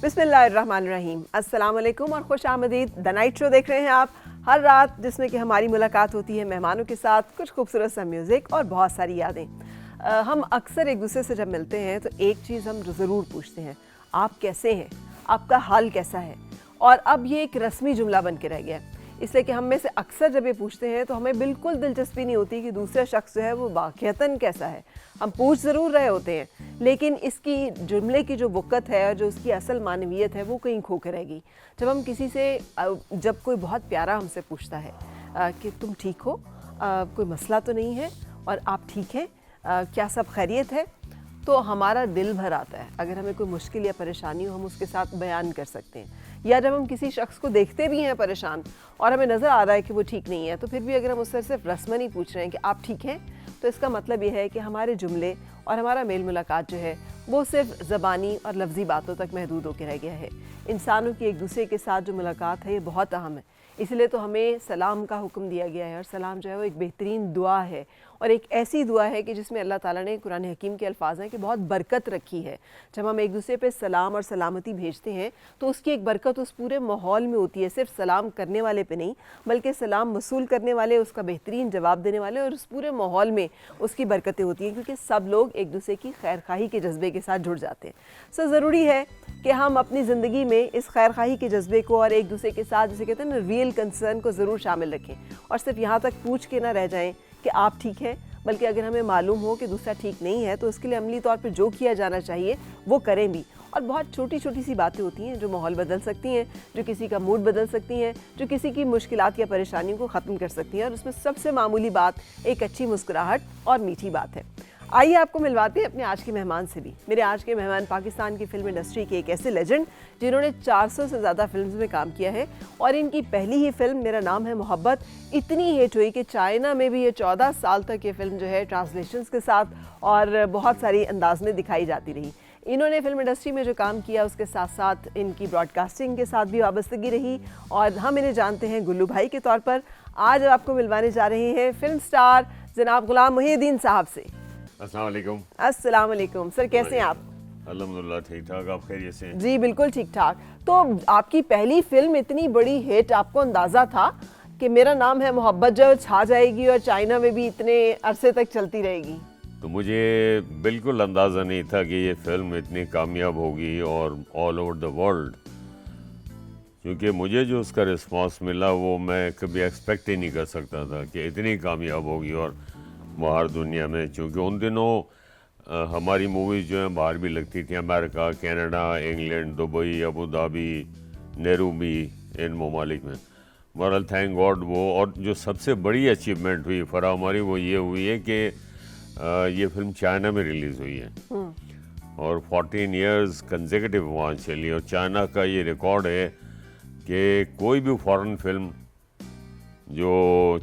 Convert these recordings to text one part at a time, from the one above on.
बिस्मिल्लाहिर्रहमानिर्रहीम, अस्सलाम वालेकुम और खुश आमदीद। द नाइट शो देख रहे हैं आप, हर रात जिसमें कि हमारी मुलाकात होती है मेहमानों के साथ, कुछ खूबसूरत सा म्यूज़िक और बहुत सारी यादें। हम अक्सर एक दूसरे से जब मिलते हैं तो एक चीज़ हम ज़रूर पूछते हैं, आप कैसे हैं, आपका हाल कैसा है। और अब ये एक रस्मी जुमला बन के रह गया है, इसलिए कि हम में से अक्सर जब ये पूछते हैं तो हमें बिल्कुल दिलचस्पी नहीं होती कि दूसरा शख्स जो है वो वाक़ियतन कैसा है। हम पूछ ज़रूर रहे होते हैं, लेकिन इसकी जुमले की जो वक़्त है और जो उसकी असल मानवियत है वो कहीं खो के रह गई। जब हम किसी से जब कोई बहुत प्यारा हमसे पूछता है कि तुम ठीक हो, कोई मसला तो नहीं है और आप ठीक हैं, क्या सब खैरियत है, तो हमारा दिल भर आता है। अगर हमें कोई मुश्किल या परेशानी हो हम उसके साथ बयान कर सकते हैं, या जब हम किसी शख्स को देखते भी हैं परेशान और हमें नज़र आ रहा है कि वो ठीक नहीं है, तो फिर भी अगर हम उससे सिर्फ रस्मन ही पूछ रहे हैं कि आप ठीक हैं, तो इसका मतलब ये है कि हमारे जुमले और हमारा मेल मुलाकात जो है वो सिर्फ ज़बानी और लफ्ज़ी बातों तक महदूद होकर रह गया है। इंसानों की एक दूसरे के साथ जो मुलाकात है ये बहुत अहम है, इसलिए तो हमें सलाम का हुक्म दिया गया है। और सलाम जो है वो एक बेहतरीन दुआ है और एक ऐसी दुआ है कि जिसमें अल्लाह ताला ने कुरान हकीम के अल्फाज हैं कि बहुत बरकत रखी है। जब हम एक दूसरे पे सलाम और सलामती भेजते हैं तो उसकी एक बरकत उस पूरे माहौल में होती है, सिर्फ सलाम करने वाले पे नहीं बल्कि सलाम वसूल करने वाले, उसका बेहतरीन जवाब देने वाले और उस पूरे माहौल में उसकी बरकतें होती हैं, क्योंकि सब लोग एक दूसरे की खैर खाही के जज्बे के साथ जुड़ जाते हैं। सो ज़रूरी है कि हम अपनी ज़िंदगी में इस खैर खाही के जज्बे को और एक दूसरे के साथ, जिसे कहते हैं ना, रियल कंसर्न को ज़रूर शामिल रखें और सिर्फ यहाँ तक पूछ के ना रह जाएं कि आप ठीक हैं, बल्कि अगर हमें मालूम हो कि दूसरा ठीक नहीं है तो उसके लिए अमली तौर पर जो किया जाना चाहिए वो करें भी। और बहुत छोटी छोटी सी बातें होती हैं जो माहौल बदल सकती हैं, जो किसी का मूड बदल सकती हैं, जो किसी की मुश्किलात या परेशानियों को ख़त्म कर सकती हैं। और उसमें सबसे मामूली बात एक अच्छी मुस्कुराहट और मीठी बात है। आइए आपको मिलवाते हैं अपने आज के मेहमान से भी। मेरे आज के मेहमान पाकिस्तान की फिल्म इंडस्ट्री के एक ऐसे लेजेंड जिन्होंने 400 से ज़्यादा फिल्म्स में काम किया है और इनकी पहली ही फिल्म मेरा नाम है मोहब्बत इतनी हिट हुई कि चाइना में भी ये 14 साल तक ये फिल्म जो है ट्रांसलेशंस के साथ और बहुत सारी अंदाज में दिखाई जाती रही। इन्होंने फिल्म इंडस्ट्री में जो काम किया उसके साथ साथ इनकी ब्रॉडकास्टिंग के साथ भी वाबस्तगी रही और हम इन्हें जानते हैं गुल्लू भाई के तौर पर। आज आपको मिलवाने जा रहे हैं फिल्म स्टार जनाब गुलाम मुहिउद्दीन साहब से। अस्सलाम वालेकुम। अस्सलाम वालेकुम सर, कैसे हैं आप? अल्हम्दुलिल्लाह ठीक ठाक, आप खैरियत से हैं? जी बिल्कुल ठीक ठाक। तो आपकी पहली फिल्म इतनी बड़ी हिट, आपको अंदाज़ा था कि मेरा नाम है मोहब्बत जो छा जाएगी और चाइना में भी इतने अरसे तक चलती रहेगी? तो मुझे बिल्कुल अंदाज़ा नहीं था कि ये फिल्म इतनी कामयाब होगी और ऑल ओवर द वर्ल्ड, क्योंकि मुझे जो उसका रिस्पांस मिला वो मैं कभी एक्सपेक्ट ही नहीं कर सकता था कि इतनी कामयाब होगी और बाहर दुनिया में। क्योंकि उन दिनों हमारी मूवीज़ जो हैं बाहर भी लगती थी, America, Canada, England, Dubai, Abu Dhabi, Nairobi, इन ममालिक में। बहरहाल थैंक गॉड वो, और जो सबसे बड़ी अचीवमेंट हुई फरा हमारी वो ये हुई है कि ये फिल्म चाइना में रिलीज़ हुई है और 14 इयर्स कंसेक्यूटिव वहाँ चली। और चाइना का ये रिकॉर्ड है कि कोई भी फॉरेन फिल्म जो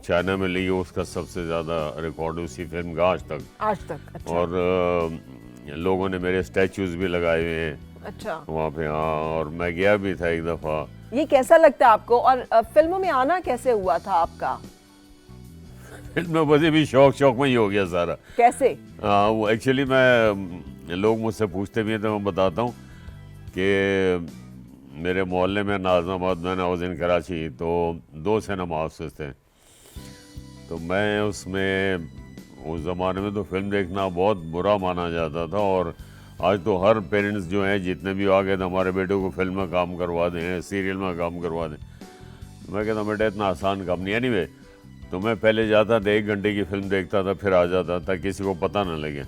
चाइना में ली हो उसका सबसे ज़्यादा रिकॉर्ड उसी फिल्म का आज तक। अच्छा। और लोगों ने मेरे स्टैचूज़ भी लगाए हुए हैं अच्छा वहाँ पे। हाँ, और मैं गया भी था एक दफ़ा। ये कैसा लगता है आपको और फिल्मों में आना कैसे हुआ था आपका? फिल्म में बस भी शौक में ही हो गया सारा। कैसे? हाँ, वो एक्चुअली मैं, लोग मुझसे पूछते भी हैं तो मैं बताता हूँ कि मेरे मोहल्ले में नाज़माबाद में हाउस इन कराची तो 2 सिनेमा हाउसेस थे। तो मैं उसमें उस ज़माने में तो फिल्म देखना बहुत बुरा माना जाता था और आज तो हर पेरेंट्स जो हैं जितने भी आ गए थे हमारे बेटे को फिल्म में काम करवा दें, सीरियल में काम करवा दें। मैं कहता बेटा इतना आसान काम नहीं। एनीवे, तो मैं पहले जाता था, 1 घंटे की फिल्म देखता था, फिर आ जाता था, किसी को पता ना लगे।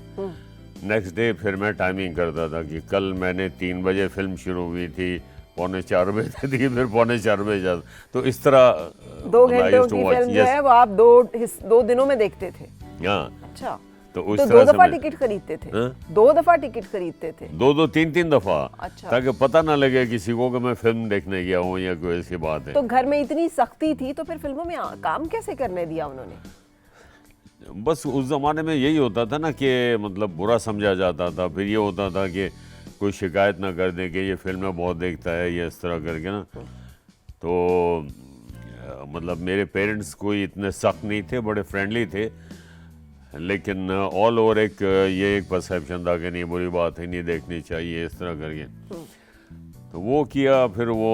नेक्स्ट डे फिर मैं टाइमिंग करता था कि कल मैंने 3 बजे फिल्म शुरू हुई थी, 3:45 बजे थी, फिर 4:45 बजे जाता। तो इस तरह 2 घंटों की फिल्म जो है वो आप 2 दिनों में देखते थे? हाँ। अच्छा, तो उस तो तरह 2 दफा टिकट खरीदते थे? 2 दफा टिकट खरीदते थे? 2 3 दफा। अच्छा। ताकि पता ना लगे किसी को कि मैं फिल्म देखने गया हूँ या कोई ऐसी बात है। तो घर में इतनी सख्ती थी तो फिर फिल्मों में काम कैसे करने दिया उन्होंने? बस उस ज़माने में यही होता था ना कि मतलब बुरा समझा जाता था। फिर ये होता था कि कोई शिकायत ना कर दे कि ये फिल्में बहुत देखता है, ये इस तरह करके ना। तो मतलब मेरे पेरेंट्स कोई इतने सख्त नहीं थे, बड़े फ्रेंडली थे, लेकिन ऑल ओवर एक ये एक परसेप्शन था कि नहीं बुरी बात है, नहीं देखनी चाहिए, इस तरह करके। तो वो किया। फिर वो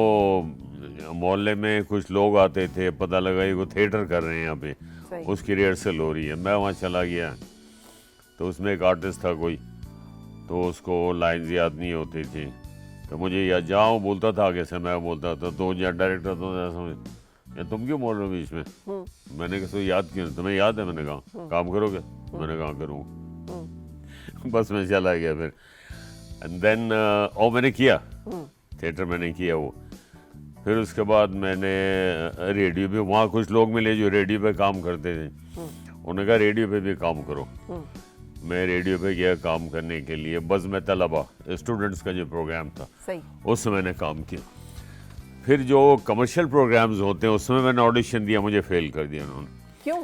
मोहल्ले में कुछ लोग आते थे, पता लगा ये वो थिएटर कर रहे हैं यहाँ पे, सही। उसकी रिहर्सल हो रही है। मैं वहाँ चला गया, तो उसमें एक आर्टिस्ट था कोई, तो उसको लाइन्स याद नहीं होती थी, तो मुझे या जाओ बोलता था आगे से, मैं बोलता था, तो या डायरेक्टर तो समझ, या तुम क्यों बोल रहे हो बीच में? मैंने कहा तो याद क्यों, तुम्हें याद है? मैंने कहा काम करोगे? मैंने कहा करूँगा। बस मैं चला गया फिर। एंड देन और मैंने किया, थिएटर मैंने किया वो। फिर उसके बाद मैंने रेडियो पे, वहाँ कुछ लोग मिले जो रेडियो पे काम करते थे, उन्होंने कहा रेडियो पे भी काम करो। मैं रेडियो पे गया काम करने के लिए, बज़ में तलबा, स्टूडेंट्स का जो प्रोग्राम था, सही। उसमें मैंने काम किया। फिर जो कमर्शियल प्रोग्राम्स होते हैं उसमें मैंने ऑडिशन दिया, मुझे फेल कर दिया उन्होंने। क्यों?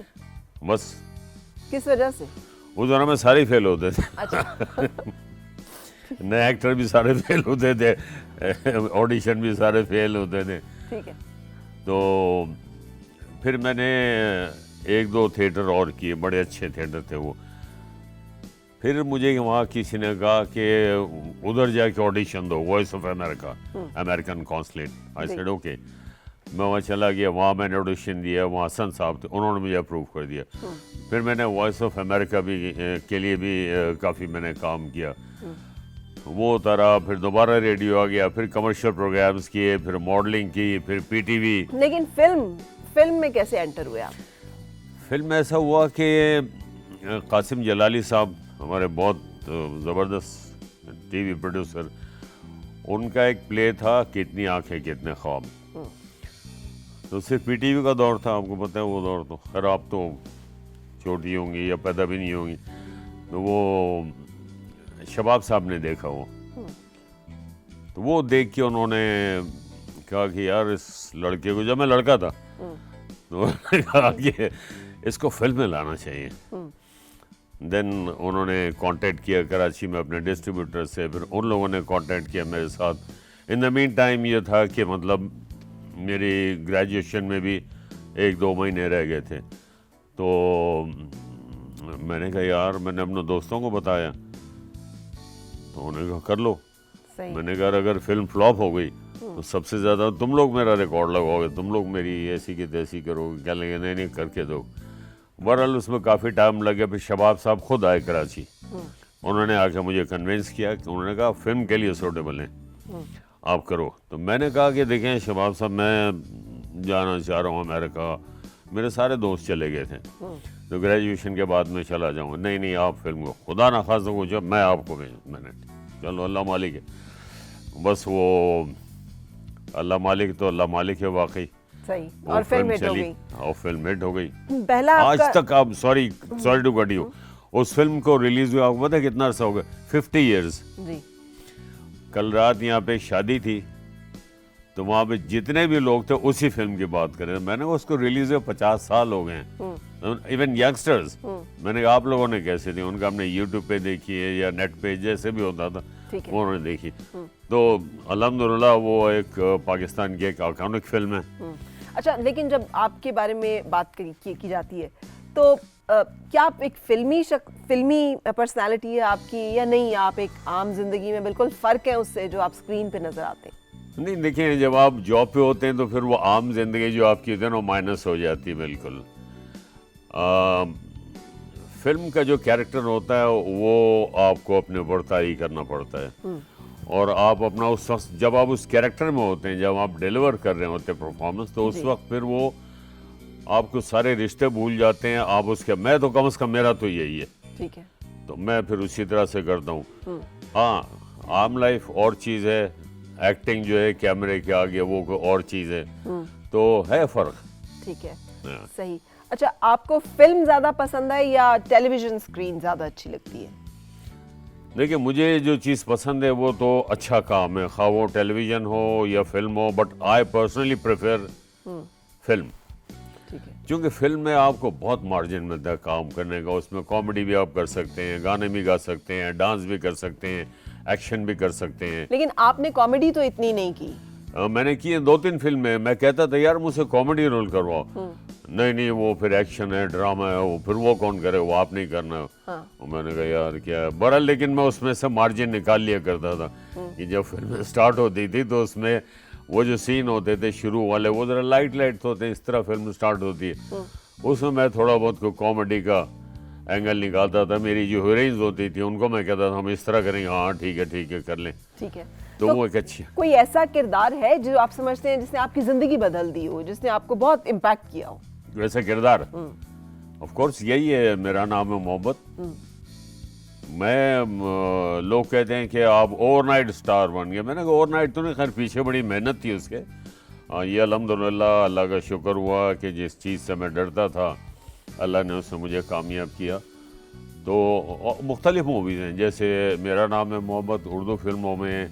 बस। किस वजह से? उस दौरान में सारे फेल होते थे। अच्छा। नए एक्टर भी सारे फेल होते थे, ऑडिशन भी सारे फेल होते थे। ठीक है। तो फिर मैंने एक दो थिएटर और किए, बड़े अच्छे थिएटर थे वो। फिर मुझे वहाँ किसी ने कहा कि उधर जाके ऑडिशन दो, voice of America, American consulate. I said okay. मैं वहाँ चला गया, वहाँ मैंने ऑडिशन दिया, वहाँ हसन साहब थे, उन्होंने मुझे अप्रूव कर दिया। फिर मैंने वॉइस ऑफ अमेरिका भी के लिए भी काफ़ी मैंने काम किया, वो उतारा। फिर दोबारा रेडियो आ गया, फिर कमर्शियल प्रोग्राम्स किए, फिर मॉडलिंग की, फिर पीटीवी। लेकिन फिल्म में कैसे एंटर हुए आप? फिल्म में ऐसा हुआ कि कासिम जलाली साहब हमारे बहुत ज़बरदस्त टीवी प्रोड्यूसर, उनका एक प्ले था कितनी आंखें कितने ख्वाब। तो सिर्फ पीटीवी का दौर था, आपको पता है वो दौर, तो खैर आप तो छोटी होंगी या पैदा भी नहीं होंगी। तो वो शबाब साहब ने देखा वो, तो वो देख के उन्होंने कहा कि यार इस लड़के को, जब मैं लड़का था, तो उन्होंने कहा कि इसको फिल्म में लाना चाहिए। देन उन्होंने कांटेक्ट किया कराची में अपने डिस्ट्रीब्यूटर से, फिर उन लोगों ने कांटेक्ट किया मेरे साथ। इन द मीन टाइम ये था कि मतलब मेरी ग्रेजुएशन में भी 1-2 महीने रह गए थे, तो मैंने कहा यार, मैंने अपने दोस्तों को बताया, तो उन्होंने कहा कर लो। सही। मैंने कहा अगर फिल्म फ्लॉप हो गई तो सबसे ज़्यादा तुम लोग मेरा रिकॉर्ड लगाओगे, तुम लोग मेरी ऐसी की तैसी करोगे, क्या लगे, नहीं नहीं करके दो। बहरहाल उसमें काफ़ी टाइम लग गया। फिर शबाब साहब खुद आए कराची, उन्होंने आके मुझे कन्विंस किया कि उन्होंने कहा फिल्म के लिए सूटेबल है, आप करो। तो मैंने कहा कि देखें शबाब साहब, मैं जाना चाह रहा हूँ अमेरिका, मेरे सारे दोस्त चले गए थे, तो ग्रेजुएशन के बाद मैं चला जाऊँगा। नहीं नहीं, आप फिल्म को खुदा ना खासा कुछ, मैं आपको भेजूँ। मैंने चलो अल्लाह मालिक है, बस वो अल्लाह मालिक तो अल्लाह मालिक है वाकई। सही। और फिल्म हिट हो गई। और फिल्म हिट हो गई। पहला आज तक आप, सॉरी टू कट यू, उस फिल्म को रिलीज हुआ आपको पता है कितना अर्सा हो गया? 50 ईयर्स। जी। कल रात यहाँ पे शादी थी, तो वहाँ पे जितने भी लोग थे उसी फिल्म की बात करें। मैंने उसको रिलीज हुए 50 साल हो गए हैं, इवन यंगस्टर्स। मैंने कहा आप लोगों ने कैसे दी? उनका हमने यूट्यूब पे देखी है या नेट पे, जैसे भी होता था वो उन्होंने देखी। तो अल्हम्दुलिल्लाह वो एक पाकिस्तान की एक आइकॉनिक फिल्म है। अच्छा, लेकिन जब आपके बारे में बात की जाती है, तो क्या आप एक फिल्मी पर्सनालिटी है आपकी, या नहीं आप एक आम जिंदगी में बिल्कुल फ़र्क है उससे जो आप स्क्रीन पे नज़र आते हैं? नहीं देखिए, जब आप जॉब पे होते हैं तो फिर वो आम जिंदगी जो आपकी होती है ना, वो माइनस हो जाती है बिल्कुल। फिल्म का जो कैरेक्टर होता है वो आपको अपने ऊपर तारी करना पड़ता है, और आप अपना उस वक्त, जब आप उस कैरेक्टर में होते हैं, जब आप डिलीवर कर रहे होते हैं परफॉर्मेंस, तो उस वक्त फिर वो आपको सारे रिश्ते भूल जाते हैं। आप उसके, मैं तो कम से कम, मेरा तो यही है, ठीक है, तो मैं फिर उसी तरह से करता हूँ। हाँ, आम लाइफ और चीज़ है, एक्टिंग जो है कैमरे के आगे वो और चीज़ है, तो है फ़र्क। ठीक है, सही। अच्छा, आपको फिल्म ज़्यादा पसंद है या टेलीविज़न स्क्रीन ज़्यादा अच्छी लगती है? देखिए, मुझे जो चीज़ पसंद है वो तो अच्छा काम है, खा वो टेलीविज़न हो या फिल्म हो, but I personally prefer film. ठीक है। क्योंकि फिल्म में आपको बहुत मार्जिन मिलता है काम करने का, उसमें कॉमेडी भी आप कर सकते हैं, गाने भी गा सकते हैं, डांस भी कर सकते हैं, एक्शन भी कर सकते हैं। लेकिन आपने कॉमेडी तो इतनी नहीं की। मैंने की है 2-3 फिल्में। मैं कहता था यार मुझसे कॉमेडी रोल करवाओ, नहीं नहीं, वो फिर एक्शन है, ड्रामा है, वो फिर वो कौन करे, वो आप नहीं करना। हाँ। और मैंने कहा यार क्या है बड़ा, लेकिन मैं उसमें से मार्जिन निकाल लिया करता था कि जब फिल्म स्टार्ट होती थी तो उसमें वो जो सीन होते थे शुरू वाले, वो जरा लाइट लाइट होते हैं, इस तरह फिल्म स्टार्ट होती है, उसमें मैं थोड़ा बहुत को कॉमेडी का एंगल निकालता था। मेरी जो हीरोइंस होती थी उनको मैं कहता था हम इस तरह करेंगे, हाँ ठीक है कर लें। ठीक है, तो वो एक अच्छी। कोई ऐसा किरदार है जो आप समझते हैं जिसने आपकी जिंदगी बदल दी हो, जिसने आपको बहुत इम्पैक्ट किया हो? वैसे किरदार ऑफ कोर्स यही है, मेरा नाम है मोहब्बत। लोग कहते हैं कि आप ओवरनाइट स्टार बन गए। मैंने कहा ओवरनाइट तो नहीं, खैर पीछे बड़ी मेहनत थी उसके। ये अल्हम्दुलिल्लाह अल्लाह का शुक्र हुआ कि जिस चीज़ से मैं डरता था अल्लाह ने उससे मुझे कामयाब किया। तो मुख्तलिफ मूवीज़ हैं, जैसे मेरा नाम है मोहब्बत उर्दू फिल्मों में,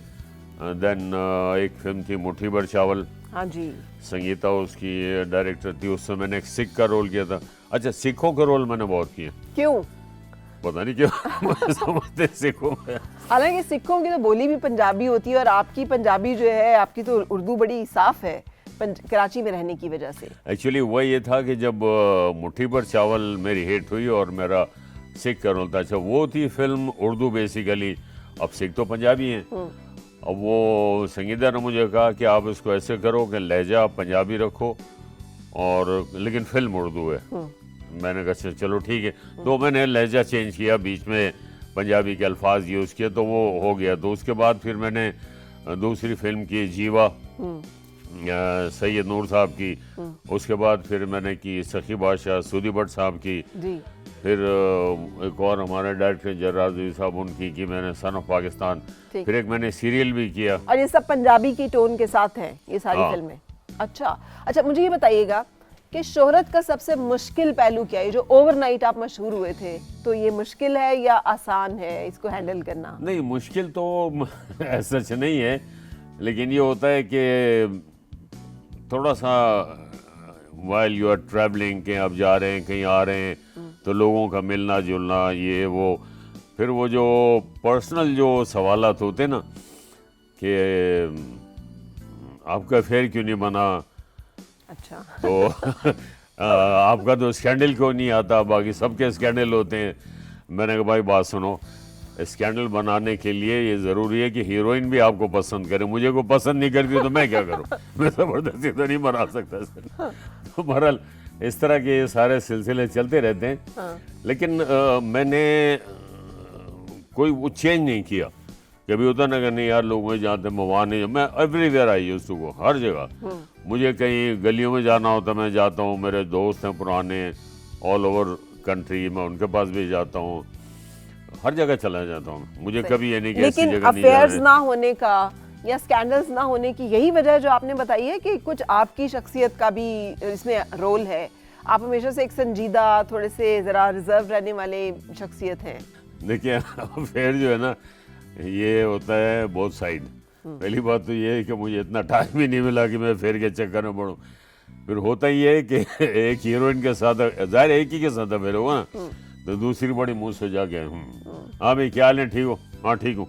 देन एक फिल्म थी मुट्ठी भर चावल। हाँ जी। संगीता उसकी डायरेक्टर थी, उससे मैंने एक सिख का रोल किया था। अच्छा, सिखों का रोल मैंने बहुत किया। क्यों? पता नहीं क्यों समझते सिखों में। हालांकि सिखों की तो बोली भी पंजाबी होती है और आपकी पंजाबी जो है, आपकी तो उर्दू बड़ी साफ है कराची में रहने की वजह से। एक्चुअली वो ये था कि जब मुट्ठी भर चावल मेरी हिट हुई और मेरा सिख का रोल था। अच्छा, वो थी फिल्म उर्दू बेसिकली, अब सिख तो पंजाबी हैं। अब वो संगीता ने मुझे कहा कि आप इसको ऐसे करो कि लहजा पंजाबी रखो और लेकिन फिल्म उर्दू है। मैंने कहा चलो ठीक है। तो मैंने लहजा चेंज किया, बीच में पंजाबी के अल्फाज यूज़ किए, तो वो हो गया। तो उसके बाद फिर मैंने दूसरी फिल्म की जीवा, सैयद नूर साहब की। उसके बाद फिर मैंने की सखी बादशाह सूदी भट्ट साहब की। फिर एक और हमारे डायरेक्टर जर्राज़ी साहब, उनकी की मैंने सन ऑफ पाकिस्तान। फिर एक मैंने सीरियल भी किया। और ये सब पंजाबी की टोन के साथ हैं ये सारी फिल्में? अच्छा, मुझे ये बताइएगा कि शोहरत का सबसे मुश्किल पहलू क्या है? जो ओवरनाइट आप मशहूर हुए थे, तो ये मुश्किल है या आसान है इसको हैंडल करना? नहीं, मुश्किल तो सच नहीं है, लेकिन ये होता है कि थोड़ा सा वाइल यू आर ट्रैवलिंग, कहीं आप जा रहे हैं कहीं आ रहे हैं, तो लोगों का मिलना जुलना ये वो, फिर वो जो पर्सनल जो सवालात होते ना कि आपका अफेयर क्यों नहीं बना। अच्छा। तो आपका तो स्कैंडल क्यों नहीं आता, बाकी सबके स्कैंडल होते हैं। मैंने कहा भाई बात सुनो, स्कैंडल बनाने के लिए ये ज़रूरी है कि हीरोइन भी आपको पसंद करे। मुझे को पसंद नहीं करती तो मैं क्या करूं, मैं ज़बरदस्ती तो नहीं बना सकता। तो बहरहाल इस तरह के सारे सिलसिले चलते रहते हैं। लेकिन मैंने कोई वो चेंज नहीं किया। कभी होता ना कि नहीं यार लोग मुझे जानते मैं वहाँ नहीं, मैं everywhere I used to go, हर जगह। मुझे कहीं गलियों में जाना होता मैं जाता हूँ, मेरे दोस्त हैं पुराने ऑल ओवर कंट्री, मैं उनके पास भी जाता हूँ, हर जगह चला जाता हूँ। मुझे कभी ये नहीं कि ऐसी जगह नहीं जाना है। अफेयर्स ना होने का या स्कैंडल्स ना होने की यही वजह जो आपने बताई है कि कुछ आपकी शख्सियत का भी इसमें रोल है? आप हमेशा से एक संजीदा, थोड़े से ज़रा रिजर्व रहने वाले शख्सियत हैं। देखिए अफेयर जो है ना, ये होता है बोथ साइड। पहली बात तो ये है कि मुझे इतना टाइम ही नहीं मिला कि मैं अफेयर के चक्कर में पड़ूं। फिर होता ही है कि एक हीरोइन के साथ, जाहिर एक ही के साथ अफेयर होगा ना, तो दूसरी बड़ी मुंह से जाके हाँ भाई क्या हाल है, ठीक हो? हाँ ठीक हूँ।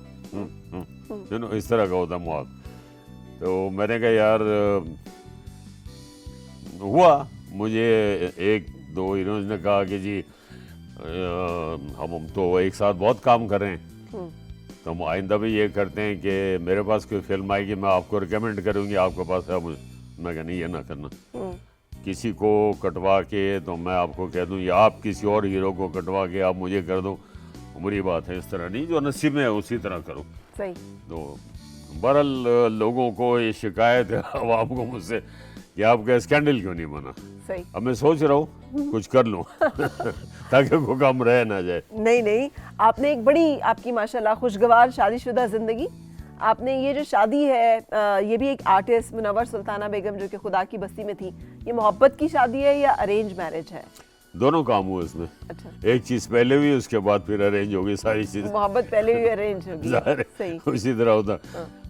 इस तरह का होता माहौल। तो मैंने कहा यार हुआ, मुझे एक दो हीरोइंस ने कहा कि जी हम तो एक साथ बहुत काम कर रहे हैं, तो हम आइंदा भी ये करते हैं कि मेरे पास कोई फिल्म आएगी मैं आपको रिकमेंड करूँगी, आपके पास है मुझे। मैं कहा नहीं ये ना करना, किसी को कटवा के तो मैं आपको कह दूं या आप किसी और हीरो को कटवा के आप मुझे कर दो, बुरी बात है। इस तरह नहीं, जो नसीब में है उसी तरह करो। सही। तो बहरहाल लोगों को ये शिकायत है आवाम को मुझसे कि आपका स्कैंडल क्यों नहीं बना। सही। अब मैं सोच रहा हूँ कुछ कर लूँ ताकि वो काम रह ना जाए। नहीं, आपने एक बड़ी, आपकी माशाल्लाह खुशगवार शादीशुदा जिंदगी। आपने ये जो शादी है, ये भी एक आर्टिस्ट मुनव्वर सुल्ताना बेगम जो कि खुदा की बस्ती में थी, ये मोहब्बत की शादी है या अरेंज मैरिज है? दोनों काम हुए इसमें। अच्छा। एक चीज पहले हुई, उसके बाद फिर अरेंज होगी सारी चीज। मोहब्बत पहले भी अरेंज होगी। सही। उसी तरह होता।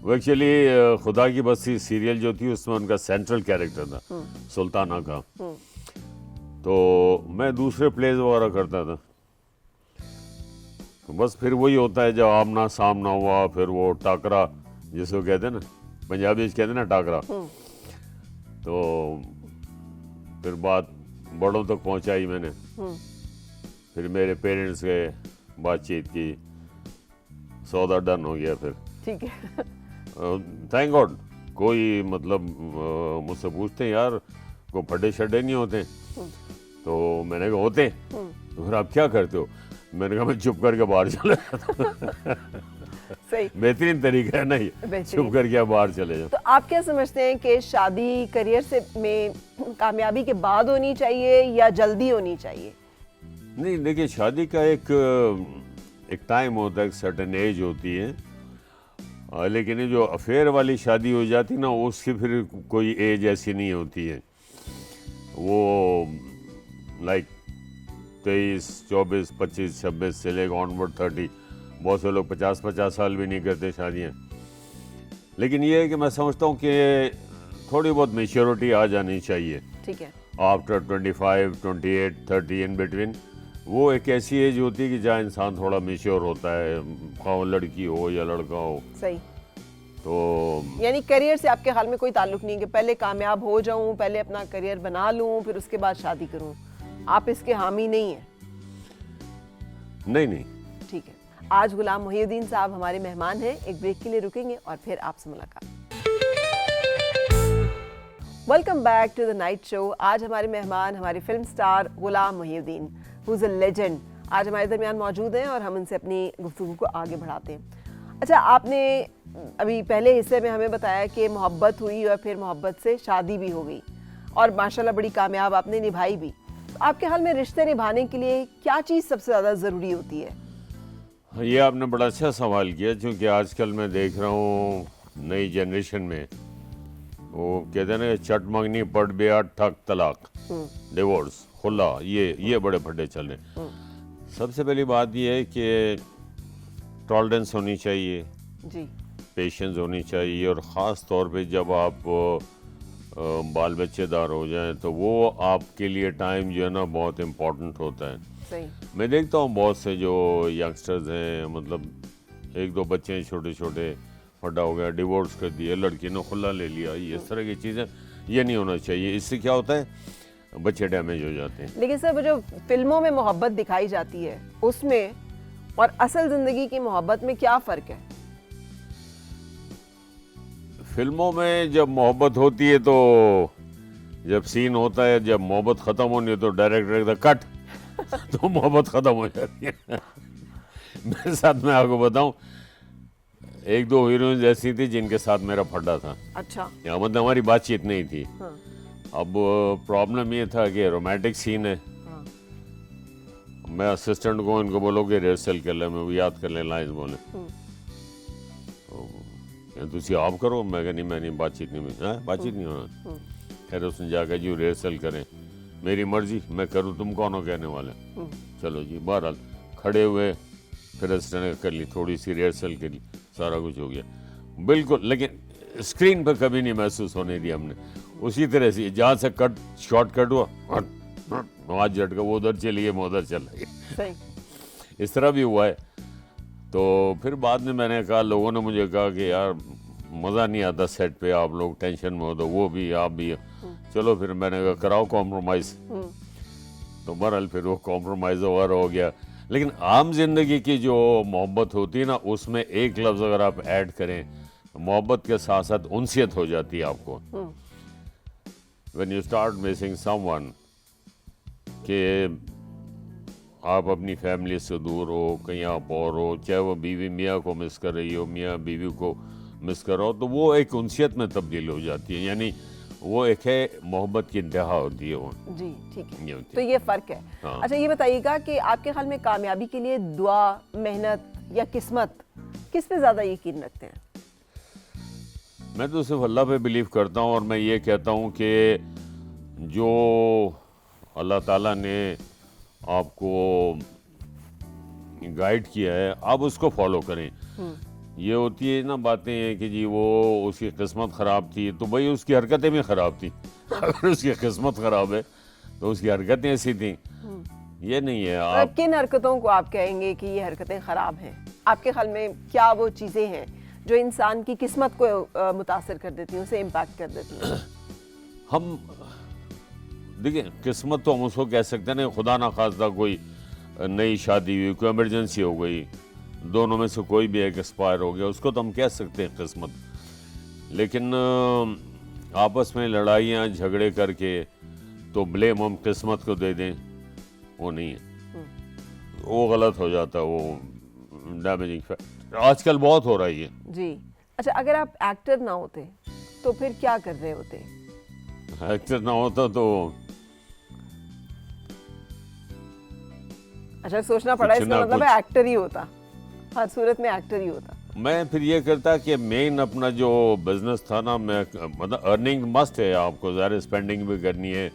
वो एक्चुअली खुदा की बस्ती सीरियल जो थी उसमें उनका सेंट्रल कैरेक्टर था सुल्ताना का, तो मैं दूसरे प्लेज वगैरह करता था। तो बस फिर वही होता है जब आमना सामना हुआ, फिर वो टाकरा जिसको कहते हैं ना, पंजाबी कहते हैं ना टाकरा, तो फिर बात बड़ों तक पहुंचाई मैंने। फिर मेरे पेरेंट्स गए, बातचीत की, सौदा डन हो गया। फिर ठीक है। थैंक गॉड कोई मतलब मुझसे पूछते हैं यार को फटे शटे नहीं होते? तो मैंने कहा होते। तो फिर आप क्या करते हो? मैंने कहा मैं चुप करके बाहर चले जाता हूं। सही, बेहतरीन तरीका है ना ये, चुप करके आप बाहर चले जाओ। तो आप क्या समझते हैं कि शादी करियर से में कामयाबी के बाद होनी चाहिए या जल्दी होनी चाहिए? नहीं देखिए, शादी का एक टाइम होता है, एक सर्टेन एज होती है, लेकिन ये जो अफेयर वाली शादी हो जाती ना, उसकी फिर कोई एज ऐसी नहीं होती है। वो लाइक 23, 24, 25, 26 से लेकर ऑनवर्ड 30, बहुत से लोग 50 साल भी नहीं करते शादियाँ। लेकिन ये है कि मैं समझता हूँ कि थोड़ी बहुत मेच्योरिटी आ जानी चाहिए। ठीक है। आफ्टर 25, 28, 30 इन बिटवीन, वो एक ऐसी एज होती है कि जहाँ इंसान थोड़ा मेच्योर होता है, खाओ लड़की हो या लड़का हो। सही। तो यानी करियर से आपके ख्याल में कोई ताल्लुक नहीं कि पहले कामयाब हो जाऊं, पहले अपना करियर बना लूं, फिर उसके बाद शादी करूं, आप इसके हामी नहीं हैं? नहीं। ठीक है। आज गुलाम मोहिउद्दीन साहब हमारे मेहमान हैं। एक ब्रेक के लिए रुकेंगे और फिर आपसे मुलाकात। Welcome back to the night show. आज हमारे मेहमान हमारे film star Ghulam Mohiuddin, who is a legend, आज हमारे दरमियान मौजूद हैं और हम उनसे अपनी गुफ्तगू को आगे बढ़ाते हैं। अच्छा, आपने अभी पहले हिस्से में हमें बताया कि मोहब्बत हुई और फिर मोहब्बत से शादी भी हो गई और माशाल्लाह बड़ी कामयाब आपने निभाई भी। तो आपके हाल में रिश्ते निभाने के लिए क्या चीज़ सबसे ज़्यादा ज़रूरी होती है? ये आपने बड़ा अच्छा सवाल किया, क्योंकि आजकल मैं देख रहा हूँ नई जनरेशन में वो कहते हैं ना, चट मंगनी पट ब्याह ठक तलाक, डिवोर्स, खुला, ये बड़े फटे चल रहे। सबसे पहली बात ये है कि टॉलरेंस होनी चाहिए जी, पेशेंस होनी चाहिए, और ख़ास तौर पे जब आप बाल बच्चेदार हो जाएं तो वो आपके लिए टाइम जो है ना बहुत इम्पोर्टेंट होता है। सही। मैं देखता हूँ बहुत से जो यंगस्टर्स हैं, मतलब 1-2 बच्चे हैं छोटे छोटे, फटा हो गया, डिवोर्स कर दिया, लड़की ने खुला ले लिया, ये इस तरह की चीज़ें ये नहीं होना चाहिए। इससे क्या होता है, बच्चे डैमेज हो जाते हैं। लेकिन सर, वो जो फिल्मों में मोहब्बत दिखाई जाती है उसमें और असल ज़िंदगी की मोहब्बत में क्या फ़र्क है? फिल्मों में जब मोहब्बत होती है तो जब सीन होता है, जब मोहब्बत ख़त्म होनी है तो डायरेक्टर कट तो मोहब्बत ख़त्म हो जाती है। मेरे साथ मैं आपको बताऊं, 1-2 हीरोइंस ऐसी थी जिनके साथ मेरा फड्डा था। अच्छा। या मतलब हमारी बातचीत नहीं थी। हाँ। अब प्रॉब्लम ये था कि रोमांटिक सीन है। हाँ। मैं असिस्टेंट को इनको बोलो कि रिहर्सल कर ले, मैं वो याद कर ले लाइन्स बोले, तो आप करो। मैं कहा नहीं, मैं नहीं, बातचीत नहीं होना। खैर उसने जाकर जी रिहर्सल करें, मेरी मर्जी, मैं करूँ, तुम कौन हो कहने वाले। चलो जी, बहरहाल खड़े हुए, फिर असिस्टेंट कर ली, थोड़ी सी रिहर्सल करी, सारा कुछ हो गया बिल्कुल। लेकिन स्क्रीन पर कभी नहीं महसूस होने दिया हमने। उसी तरह से जहाँ से कट शॉर्ट कट हुआ, हाथ झटका, वो उधर चलिए, मैं उधर चला गया, इस तरह भी हुआ है। तो फिर बाद में मैंने कहा, लोगों ने मुझे कहा कि यार मज़ा नहीं आता सेट पे, आप लोग टेंशन में हो, तो वो भी आप भी। चलो फिर मैंने कहा कराओ कॉम्प्रोमाइज़। तो बहरहाल फिर वो कॉम्प्रोमाइज़ वगैरह हो गया। लेकिन आम जिंदगी की जो मोहब्बत होती है ना, उसमें एक लफ्ज़ अगर आप ऐड करें, मोहब्बत के साथ साथ उनसियत हो जाती है आपको। When you start missing someone, कि आप अपनी फैमिली से दूर हो, कहीं आप और हो, चाहे वो बीवी मियाँ को मिस कर रही हो, मियाँ बीवी को मिस कर रहा हो, तो वो एक उनसियत में तब्दील हो जाती है। यानी वो एक है मोहब्बत की इंतहा होती है वो। जी, ठीक है। ये तो ये फ़र्क है। हाँ। अच्छा, ये बताइएगा कि आपके ख्याल में कामयाबी के लिए दुआ, मेहनत या किस्मत, किस पे ज़्यादा यकीन रखते हैं? मैं तो सिर्फ अल्लाह पे बिलीव करता हूँ, और मैं ये कहता हूँ कि जो अल्लाह ताला ने आपको गाइड किया है, आप उसको फॉलो करें। ये होती है ना बातें हैं कि जी वो उसकी किस्मत ख़राब थी, तो भाई उसकी हरकतें भी ख़राब थी। अगर उसकी किस्मत ख़राब है तो उसकी हरकतें ऐसी थी। ये नहीं है। आप किन हरकतों को आप कहेंगे कि ये हरकतें ख़राब हैं? आपके ख्याल में क्या वो चीज़ें हैं जो इंसान की किस्मत को मुतासर कर देती हैं, उसे इम्पैक्ट कर देती हैं? हम देखिए, किस्मत तो हम उसको कह सकते हैं ना, खुदा ना खास्ता कोई नई शादी हुई, कोई इमरजेंसी हो गई, दोनों में से कोई भी एक एक्सपायर हो गया, उसको तो हम कह सकते हैं किस्मत। लेकिन आपस में लड़ाइयाँ झगड़े करके तो ब्लेम हम किस्मत को दे दें, वो नहीं है, वो गलत हो जाता है, वो डैमेजिंग फैक्टर आजकल बहुत हो रहा है ये। जी। अच्छा, अगर आप एक्टर ना होते तो फिर क्या कर रहे होते? एक्टर ना होता तो अच्छा, सोचना पड़ा, इसका मतलब है एक्टर ही होता, हर सूरत में एक्टर ही होता। मैं फिर ये करता कि मेन अपना जो बिजनेस था ना, मैं मतलब अर्निंग मस्ट है, आपको ज़्यादा स्पेंडिंग भी करनी है,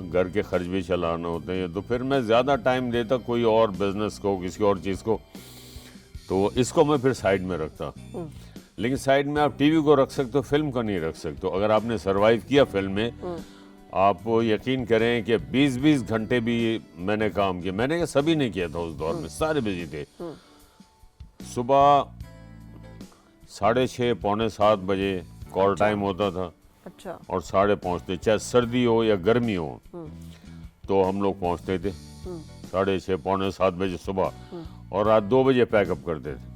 घर के खर्च भी चलाना होते हैं, तो फिर मैं ज़्यादा टाइम देता कोई और बिजनेस को, किसी और चीज़ को, तो इसको मैं फिर साइड में रखता। लेकिन साइड में आप टीवी को रख सकते हो, फिल्म को नहीं रख सकते। अगर आपने सरवाइव किया फिल्म में, आप यकीन करें कि 20-20 घंटे भी मैंने काम किया। मैंने सभी ने किया था उस दौर में, सारे बिजी थे। सुबह 6:30 पौने 7 बजे कॉल टाइम होता था। अच्छा। और 5:30 पहुँचते, चाहे सर्दी हो या गर्मी हो, तो हम लोग पहुँचते थे 6:30 पौने 7 बजे सुबह, और रात 2 बजे पैकअप करते थे।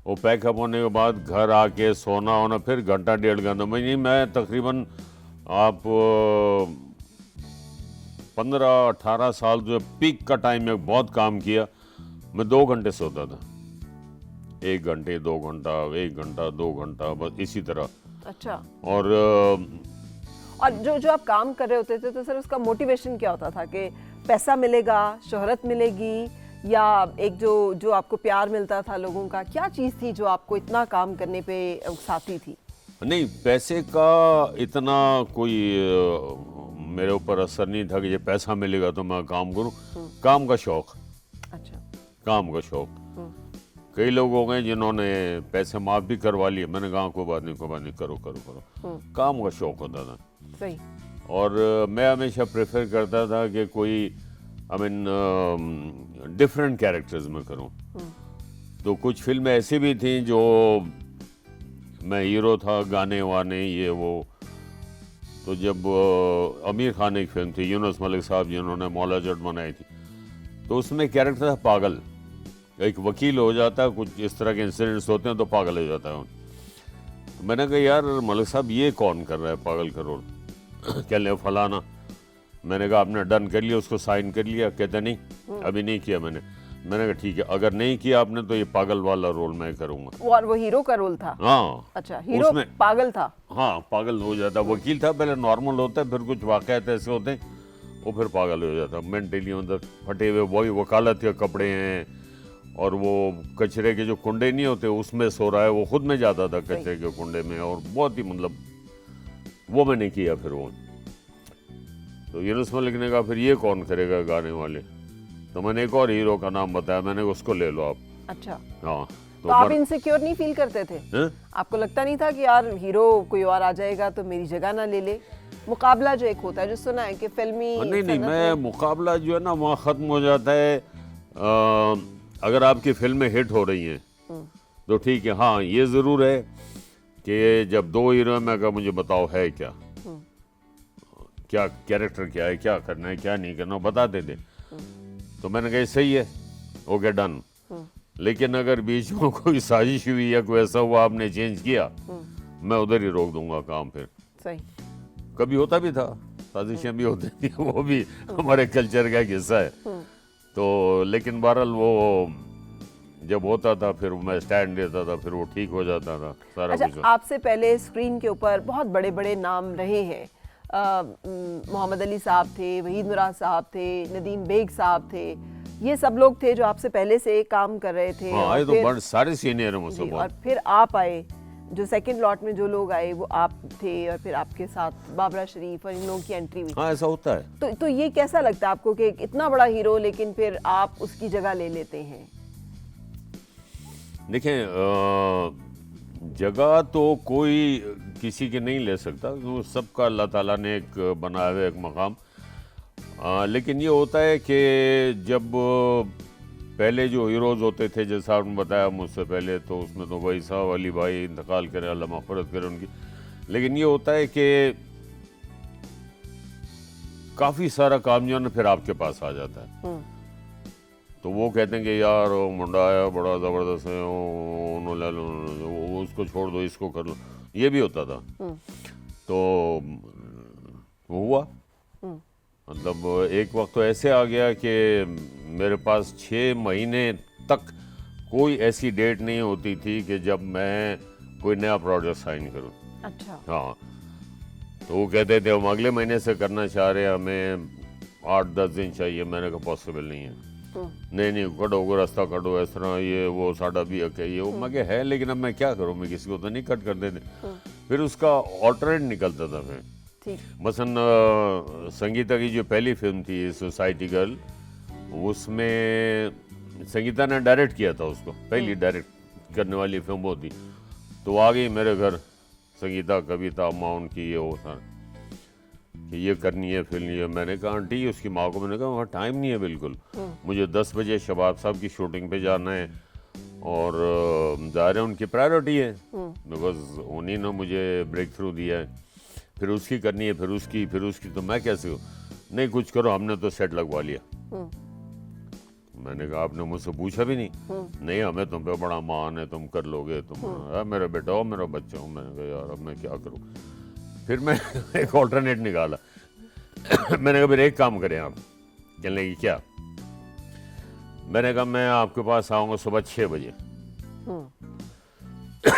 वो पैकअप होने के बाद घर आके सोना होना, फिर घंटा 1.5 घंटा, मैं तकरीबन आप 15-18 साल जो पीक का टाइम में बहुत काम किया, मैं 2 घंटे सोता था, 1 घंटे 2 घंटा, 1 घंटा 2 घंटा, बस इसी तरह। अच्छा। और जो आप काम कर रहे होते थे, तो सर उसका मोटिवेशन क्या होता था कि पैसा मिलेगा, शोहरत मिलेगी, या एक जो आपको प्यार मिलता था लोगों का, क्या चीज़ थी जो आपको इतना काम करने पे उकसाती थी? नहीं, पैसे का इतना कोई मेरे ऊपर असर नहीं था कि ये पैसा मिलेगा तो मैं काम करूं। काम का शौक। अच्छा। काम का शौक। कई लोग हो गए जिन्होंने पैसे माफ भी करवा लिए, मैंने कहा कोई बात नहीं, करो करो करो। काम का शौक होता था। सही। और मैं हमेशा प्रेफर करता था कि कोई डिफरेंट कैरेक्टर्स में करूं। तो कुछ फिल्में ऐसी भी थी जो मैं हीरो था, गाने वाने ये वो। तो जब आमिर खान एक फिल्म थी, यूनुस मलिक साहब जिन्होंने मौला जट बनाई थी, तो उसमें कैरेक्टर था पागल। एक वकील हो जाता है, कुछ इस तरह के इंसिडेंट्स होते हैं तो पागल हो जाता है। तो मैंने कहा यार मलिक साहब ये कौन कर रहा है पागल का रोल? कहने फलाना। मैंने कहा आपने डन कर लिया, उसको साइन कर लिया? कहते नहीं अभी नहीं किया मैंने कहा ठीक है, अगर नहीं किया आपने तो ये पागल वाला रोल मैं करूंगा। और वो हीरो का रोल था? हाँ। अच्छा, हीरो पागल था? हाँ, पागल हो जाता। वकील था, पहले नॉर्मल होता है, फिर कुछ वाकयात ऐसे होते हैं वो फिर पागल हो जाता, मेंटली अंदर फटे हुए। वही वकालत के कपड़े हैं, और वो कचरे के जो कुंडे नहीं होते उसमें सो रहा है, वो खुद में जाता था कचरे के कुंडे में, और बहुत ही मतलब वो मैंने किया। फिर वो तो यूनुस मलिक ने कहा फिर ये कौन करेगा गाने वाले? तो मैंने एक और हीरो का नाम बताया, मैंने उसको ले लो आप। अच्छा। हाँ। तो आप इनसिक्योर नहीं फील करते थे? आपको लगता नहीं था कि यार हीरो कोई और आ जाएगा तो मेरी जगह ना ले ले? मुकाबला जो एक होता है, जो सुना है कि फिल्मी नहीं, मैं मुकाबला जो है ना वहाँ खत्म हो जाता है। अगर आपकी फिल्में हिट हो रही हैं तो ठीक है। हाँ, ये ज़रूर है कि जब 2 हीरो मैं कहा मुझे बताओ है क्या, क्या कैरेक्टर क्या है, क्या करना है, क्या नहीं करना, बताते थे। तो मैंने कहा सही है, ओके डन। लेकिन अगर बीच में कोई साजिश हुई या कोई ऐसा हुआ आपने चेंज किया, मैं उधर ही रोक दूंगा काम। फिर सही। कभी होता भी था, साजिशें भी होती थी, वो भी हमारे कल्चर का एक हिस्सा है। तो लेकिन बहरहाल वो जब होता था फिर मैं स्टैंड देता था, फिर वो ठीक हो जाता था सारा कुछ। आपसे पहले स्क्रीन के ऊपर बहुत बड़े बड़े नाम रहे हैं। मोहम्मद अली साहब थे, वहीद मुराद साहब थे, नदीम बेग साहब थे, ये सब लोग थे जो आपसे पहले से काम कर रहे थे। हाँ, आए तो बड़े सारे सीनियर हैं मुझसे। और फिर आप आए, जो सेकंड लॉट में जो लोग आए वो आप थे, और फिर आपके साथ बाबरा शरीफ और इन लोगों की एंट्री हुई। हाँ, ऐसा होता है। तो ये कैसा लगता है आपको कि इतना बड़ा हीरो लेकिन फिर आप उसकी जगह ले लेते हैं? देखें, जगह तो कोई किसी के नहीं ले सकता, वो सबका अल्लाह ताला ने एक बनाया हुआ एक मकाम। लेकिन ये होता है कि जब पहले जो हीरोज़ होते थे, जैसा आपने बताया मुझसे पहले, तो उसमें तो वही साहब अली भाई इंतकाल करें, अल्लाह मग़फ़िरत करे उनकी। लेकिन ये होता है कि काफ़ी सारा काम जो है ना फिर आपके पास आ जाता है। तो वो कहते हैं कि यार वो मुंडा आया बड़ा ज़बरदस्त है, उन्होंने ले लो, वो उसको छोड़ दो, इसको कर लो, ये भी होता था। तो वो हुआ, मतलब एक वक्त तो ऐसे आ गया कि मेरे पास 6 महीने तक कोई ऐसी डेट नहीं होती थी कि जब मैं कोई नया प्रोजेक्ट साइन करूं। अच्छा। हाँ, तो वो कहते थे हम अगले महीने से करना चाह रहे हैं, हमें 8-10 दिन चाहिए। मैंने कहा पॉसिबल नहीं है। नहीं कटो, रास्ता कटो, इस तरह ये वो साड़ा भी है ये वो। मैं कहा है, लेकिन अब मैं क्या करूँ, मैं किसी को तो नहीं कट कर देते। फिर उसका ऑल्टरनेट निकलता था फिर। मसलन संगीता की जो पहली फिल्म थी सोसाइटी गर्ल, उसमें संगीता ने डायरेक्ट किया था उसको, पहली डायरेक्ट करने वाली फिल्म वो थी। तो आ गई मेरे घर संगीता, कविता, माँ उनकी, ये वो था कि ये करनी है फिल्म। ये मैंने कहा आंटी, उसकी माँ को मैंने कहा वहाँ टाइम नहीं है बिल्कुल, मुझे 10 बजे शबाब साहब की शूटिंग पे जाना है और ज़ाहिर है उनकी प्रायोरिटी है, बिकॉज उन्हीं ने मुझे ब्रेक थ्रू दिया है। फिर उसकी करनी है, फिर उसकी तो मैं कैसे हूँ? नहीं कुछ करो, हमने तो सेट लगवा लिया। मैंने कहा आपने मुझसे पूछा भी नहीं? नहीं, हमें तुम पे बड़ा मान है, तुम कर लोगे, तुम मेरा बेटा हो, मेरा बच्चा हो। मैंने कहा यार अब मैं क्या करूँ? फिर मैं एक ऑल्टरनेट निकाला। मैंने कहा फिर एक काम करें आप। कहने की क्या? मैंने कहा मैं आपके पास आऊँगा सुबह 6 बजे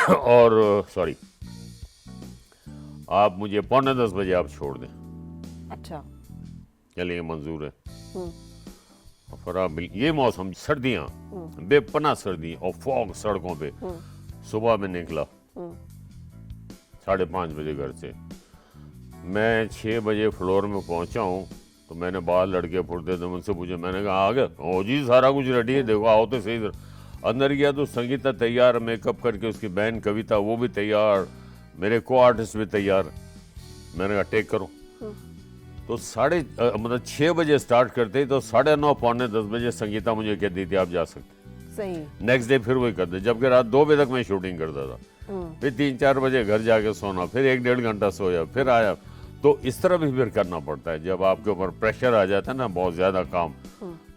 और सॉरी आप मुझे 9:45 बजे आप छोड़ दें। अच्छा। चलिए मंजूर है। फिर आप ये मौसम, सर्दियाँ, बेपनाह सर्दी और फॉग सड़कों पे। सुबह में निकला 5:30 बजे घर से। मैं 6 बजे फ्लोर में पहुंचा हूँ तो मैंने बाहर लड़के फुटते थे, मुझसे पूछे। मैंने कहा आ गए? ओ जी सारा कुछ रेडी है, देखो आओ तो सही। अंदर गया तो संगीता तैयार, मेकअप करके, उसकी बहन कविता वो भी तैयार, मेरे को आर्टिस्ट भी तैयार। मैंने कहा टेक करो। तो 6 बजे स्टार्ट करते तो 9:30 पौने 10 बजे संगीता मुझे कह दी थी आप जा सकते। सही। नेक्स्ट डे फिर वही करते, जबकि रात 2 बजे तक मैं शूटिंग करता था। फिर 3-4 बजे घर जाके सोना, फिर 1-1.5 घंटा सोया, फिर आया। तो इस तरह भी फिर करना पड़ता है जब आपके ऊपर प्रेशर आ जाता है ना, बहुत ज्यादा काम।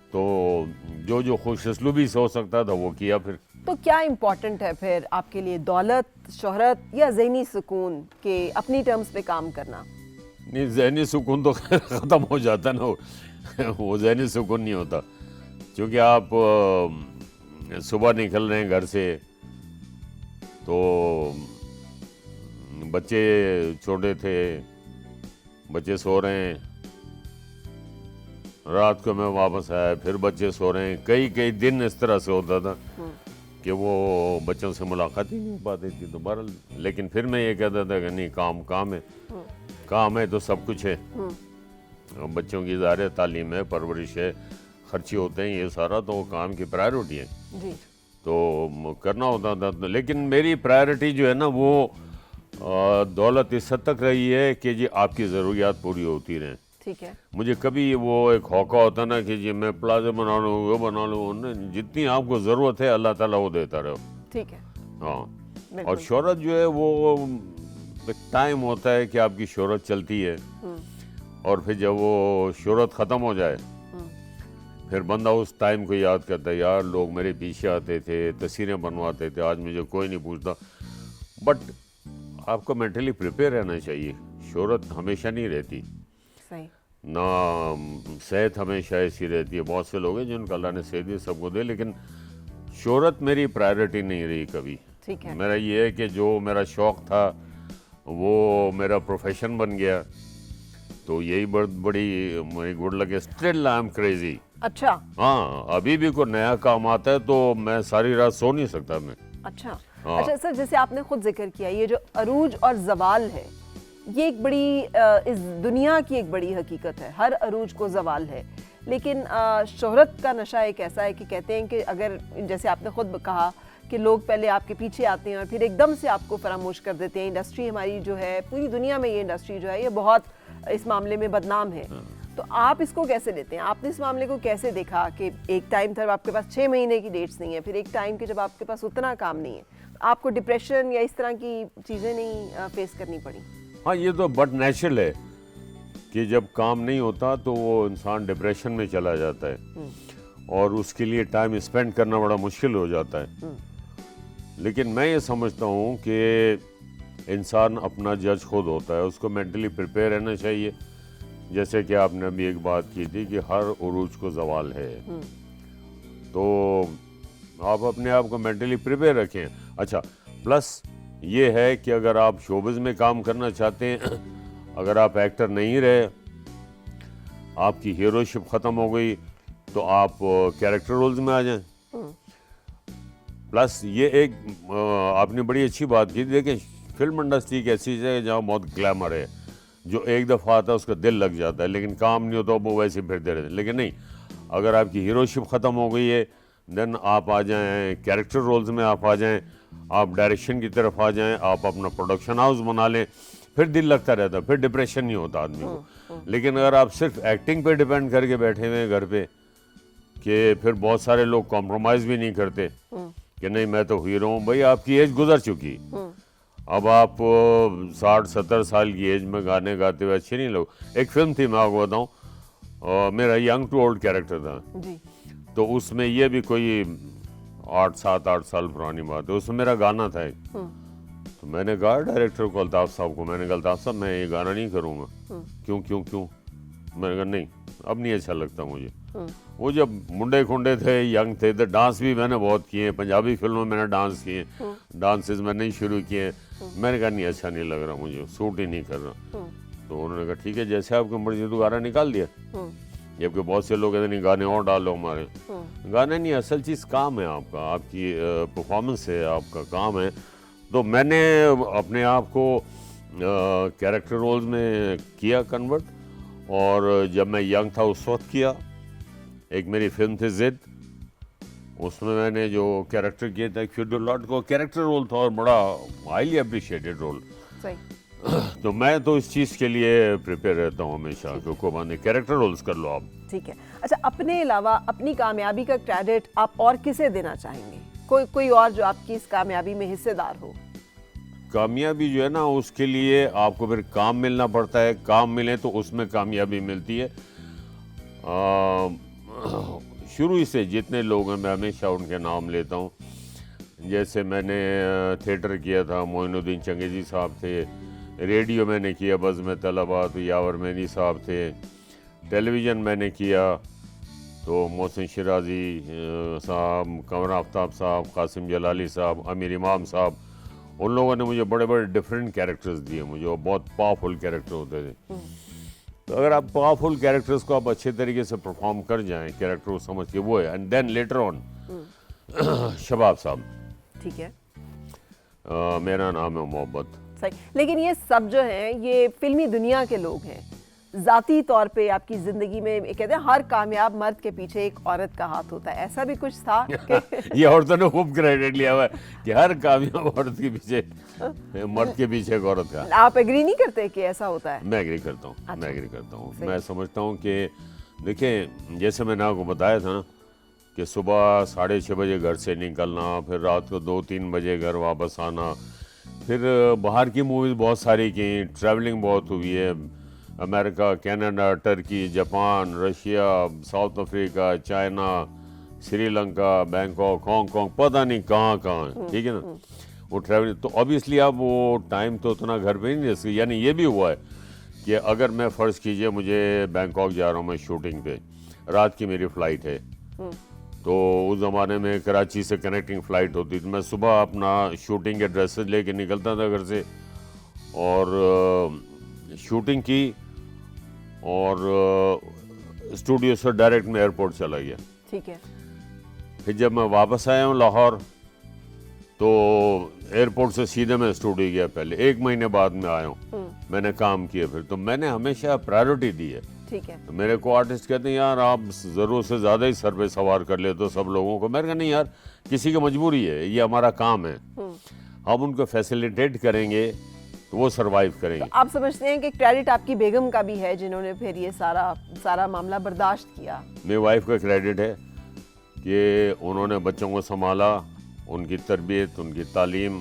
तो जो खुशअस्लूबी से हो सकता था वो किया। फिर तो क्या इम्पोर्टेंट है फिर आपके लिए, दौलत, शोहरत या ज़हनी सुकून के अपनी टर्म्स पे काम करना? नहीं, ज़हनी सुकून तो ख़त्म हो जाता ना, वो ज़हनी सुकून नहीं होता। क्योंकि आप सुबह निकल रहे हैं घर से तो बच्चे छोटे थे, बच्चे सो रहे हैं, रात को मैं वापस आया, फिर बच्चे सो रहे हैं। कई दिन इस तरह से होता था कि वो बच्चों से मुलाकात ही नहीं हो पाती थी दोबारा। लेकिन फिर मैं ये कहता था कि नहीं, काम है, काम है तो सब कुछ है। बच्चों की ज़ाहिर तालीम है, परवरिश है, खर्चे होते हैं, ये सारा तो काम की प्रायोरिटी है जी। तो करना होता था। लेकिन मेरी प्रायोरिटी जो है ना वो दौलत इस हद तक रही है कि जी आपकी ज़रूरियात पूरी होती रहें। ठीक है। मुझे कभी वो एक हौका होता ना कि जी मैं प्लाजा बना लूँ, वो बना लूँ, जितनी आपको ज़रूरत है अल्लाह ताला वो देता रहो। ठीक है। हाँ, और शोहरत जो है वो एक टाइम होता है कि आपकी शोहरत चलती है और फिर जब वो शोहरत ख़त्म हो जाए फिर बंदा उस टाइम को याद करता है, यार लोग मेरे पीछे आते थे, तस्वीरें बनवाते थे, आज मुझे कोई नहीं पूछता। बट आपको मेंटली प्रिपेयर रहना चाहिए, शोहरत हमेशा नहीं रहती। सही। ना सेहत हमेशा ऐसी रहती है। बहुत से लोग हैं जिनको अल्लाह ने सेहत दी, सबको दे, लेकिन शोहरत मेरी प्रायोरिटी नहीं रही कभी। ठीक है। मेरा ये है कि जो मेरा शौक़ था वो मेरा प्रोफेशन बन गया, तो यही बड़ी मुझे गुड लगे। Still I am crazy. अच्छा। हाँ, अभी भी कोई नया काम आता है तो मैं सारी रात सो नहीं सकता मैं। अच्छा। हाँ। अच्छा सर, जैसे आपने खुद जिक्र किया, ये जो अरूज और जवाल है, ये एक बड़ी इस दुनिया की एक बड़ी हकीकत है। हर अरूज को जवाल है, लेकिन शोहरत का नशा एक ऐसा है कि कहते हैं कि अगर, जैसे आपने खुद कहा कि लोग पहले आपके पीछे आते हैं और फिर एकदम से आपको फरामोश कर देते हैं। इंडस्ट्री हमारी जो है, पूरी दुनिया में ये इंडस्ट्री जो है ये बहुत इस मामले में बदनाम है। तो आप इसको कैसे लेते हैं? आपने इस मामले को कैसे देखा कि एक टाइम था आपके पास 6 महीने की डेट्स नहीं है, फिर एक टाइम के जब आपके पास उतना काम नहीं है, आपको डिप्रेशन या इस तरह की चीज़ें नहीं फेस करनी पड़ी? हाँ, ये तो बट नेचुरल है कि जब काम नहीं होता तो वो इंसान डिप्रेशन में चला जाता है और उसके लिए टाइम स्पेंड करना बड़ा मुश्किल हो जाता है। लेकिन मैं ये समझता हूँ कि इंसान अपना जज खुद होता है, उसको मेंटली प्रिपेयर रहना चाहिए। जैसे कि आपने अभी एक बात की थी कि हर उरूज को ज़वाल है, तो आप अपने आप को मेंटली प्रिपेयर रखें। अच्छा, प्लस ये है कि अगर आप शोबिज़ में काम करना चाहते हैं, अगर आप एक्टर नहीं रहे, आपकी हीरोशिप ख़त्म हो गई, तो आप कैरेक्टर रोल्स में आ जाएं। प्लस ये एक आपने बड़ी अच्छी बात की। देखिए, फिल्म इंडस्ट्री एक ऐसी जगह जहाँ बहुत ग्लैमर है, जो एक दफ़ा आता है उसका दिल लग जाता है, लेकिन काम नहीं होता, वो वैसे फिरते रहते हैं। लेकिन नहीं, अगर आपकी हीरोशिप ख़त्म हो गई है, देन आप आ जाएं कैरेक्टर रोल्स में, आप आ जाएं, आप डायरेक्शन की तरफ आ जाएं, आप अपना प्रोडक्शन हाउस बना लें, फिर दिल लगता रहता है, फिर डिप्रेशन नहीं होता आदमी को। लेकिन अगर आप सिर्फ एक्टिंग पे डिपेंड करके बैठे हुए हैं घर पे, कि फिर बहुत सारे लोग कॉम्प्रोमाइज़ भी नहीं करते कि नहीं मैं तो हीरो हूँ। भाई, आपकी एज गुजर चुकी, अब आप 60-70 साल की एज में गाने गाते हुए अच्छे नहीं लोग। एक फिल्म थी, मैं आपको बताऊँ, मेरा यंग टू ओल्ड कैरेक्टर था जी। तो उसमें ये भी कोई 7-8 साल पुरानी बात है, उसमें मेरा गाना था एक। तो मैंने कहा डायरेक्टर को, अल्ताफ साहब को, मैंने कहा अल्ताफ साहब मैं ये गाना नहीं करूँगा। क्यों? मैंने कहा नहीं, अब नहीं अच्छा लगता मुझे। वो जब मुंडे खुंडे थे, यंग थे, तो डांस भी मैंने बहुत किए, पंजाबी फिल्मों में मैंने डांस किए, डांसेस मैंने ही शुरू किए। मैंने कहा नहीं, अच्छा नहीं लग रहा मुझे, सूट ही नहीं कर रहा। तो उन्होंने कहा ठीक है, जैसे आपकी मर्जी, तो गाना निकाल दिया। जबकि बहुत से लोग कहते नहीं गाने और डालो हमारे। गाना नहीं, असल चीज़ काम है आपका, आपकी परफॉर्मेंस है, आपका काम है। तो मैंने अपने आप को कैरेक्टर रोल्स में किया कन्वर्ट, और जब मैं यंग था उस वक्त किया। एक मेरी फिल्म थी जिद, उसमें मैंने जो कैरेक्टर किया था, फ्यूडल लॉर्ड को कैरेक्टर रोल था और बड़ा हाईली अप्रिशिएटेड रोल। सही। तो मैं तो इस चीज़ के लिए प्रिपेयर रहता हूँ हमेशा, क्योंकि मैंने कैरेक्टर रोल्स कर लो आप। ठीक है। अच्छा, अपने अलावा अपनी कामयाबी का क्रेडिट आप और किसे देना चाहेंगे? कोई और जो आपकी इस कामयाबी में हिस्सेदार हो? कामयाबी जो है ना, उसके लिए आपको फिर काम मिलना पड़ता है, काम मिले तो उसमें कामयाबी मिलती है। शुरू ही से जितने लोग हैं, मैं हमेशा उनके नाम लेता हूँ। जैसे मैंने थिएटर किया था, मोइनुद्दीन चंगेजी साहब थे। रेडियो मैंने किया, बज़्म तलबा, तो यावर मेनी साहब थे। टेलीविज़न मैंने किया तो मोहसिन शिराजी साहब, कमर आफ्ताब साहब, कासिम जलाली साहब, अमीर इमाम साहब, उन लोगों ने मुझे बड़े बड़े डिफरेंट कैरेक्टर्स दिए मुझे, और बहुत पावरफुल कैरेक्टर होते थे। तो अगर आप पावरफुल कैरेक्टर्स को आप अच्छे तरीके से परफॉर्म कर जाएं, कैरेक्टर को समझ के, वो है। एंड देन लेटर ऑन शबाब साहब। ठीक है। मेरा नाम है मोहब्बत। सही। लेकिन ये सब जो हैं, ये फिल्मी दुनिया के लोग हैं। ज़ाती तौर पे आपकी ज़िंदगी में कहते हैं हर कामयाब मर्द के पीछे एक औरत का हाथ होता है, ऐसा भी कुछ था? ये औरतों ने खूब क्रेडिट लिया हुआ है कि हर कामयाब औरत के पीछे, मर्द के पीछे एक औरत का। आप एग्री नहीं करते कि ऐसा होता है? मैं एग्री करता हूँ। अच्छा। मैं एग्री करता हूँ। मैं समझता हूँ कि देखिए, जैसे मैंने आपको बताया था ना कि सुबह 6:30 बजे घर से निकलना, फिर रात को 2-3 बजे घर वापस आना, फिर बाहर की मूवीज़ बहुत सारी की, ट्रैवलिंग बहुत हुई है, America, Canada, Turkey, Japan, Russia, south Africa, China, Sri Lanka, Bangkok, Hong Kong, पता नहीं कहाँ कहाँ, ठीक है ना। वो ट्रैवलिंग तो ऑब्वियसली आप वो टाइम तो उतना घर पे नहीं रह सकते। यानी ये भी हुआ है कि अगर मैं फ़र्ज़ कीजिए मुझे बैंकॉक जा रहा हूँ मैं शूटिंग पे, रात की मेरी फ़्लाइट है, तो उस ज़माने में कराची से कनेक्टिंग फ़्लाइट होती थी। मैं सुबह अपना शूटिंग के ड्रेसेस लेके निकलता था घर से, और शूटिंग की, और स्टूडियो से डायरेक्ट मैं एयरपोर्ट चला गया। ठीक है। फिर जब मैं वापस आया हूँ लाहौर, तो एयरपोर्ट से सीधे मैं स्टूडियो गया। पहले 1 महीने बाद में आया हूँ, मैंने काम किया। फिर तो मैंने हमेशा प्रायोरिटी दी है। ठीक है। तो मेरे को आर्टिस्ट कहते हैं यार आप ज़रूरत से ज़्यादा ही सर पे सवार कर लेते हो सब लोगों को। मैंने कहा नहीं यार, किसी की मजबूरी है, ये हमारा काम है, हम उनको फैसिलिटेट करेंगे तो वो सरवाइव करेंगे। तो आप समझते हैं कि क्रेडिट आपकी बेगम का भी है, जिन्होंने फिर ये सारा मामला बर्दाश्त किया? मेरी वाइफ का क्रेडिट है कि उन्होंने बच्चों को संभाला, उनकी तरबियत, उनकी तालीम,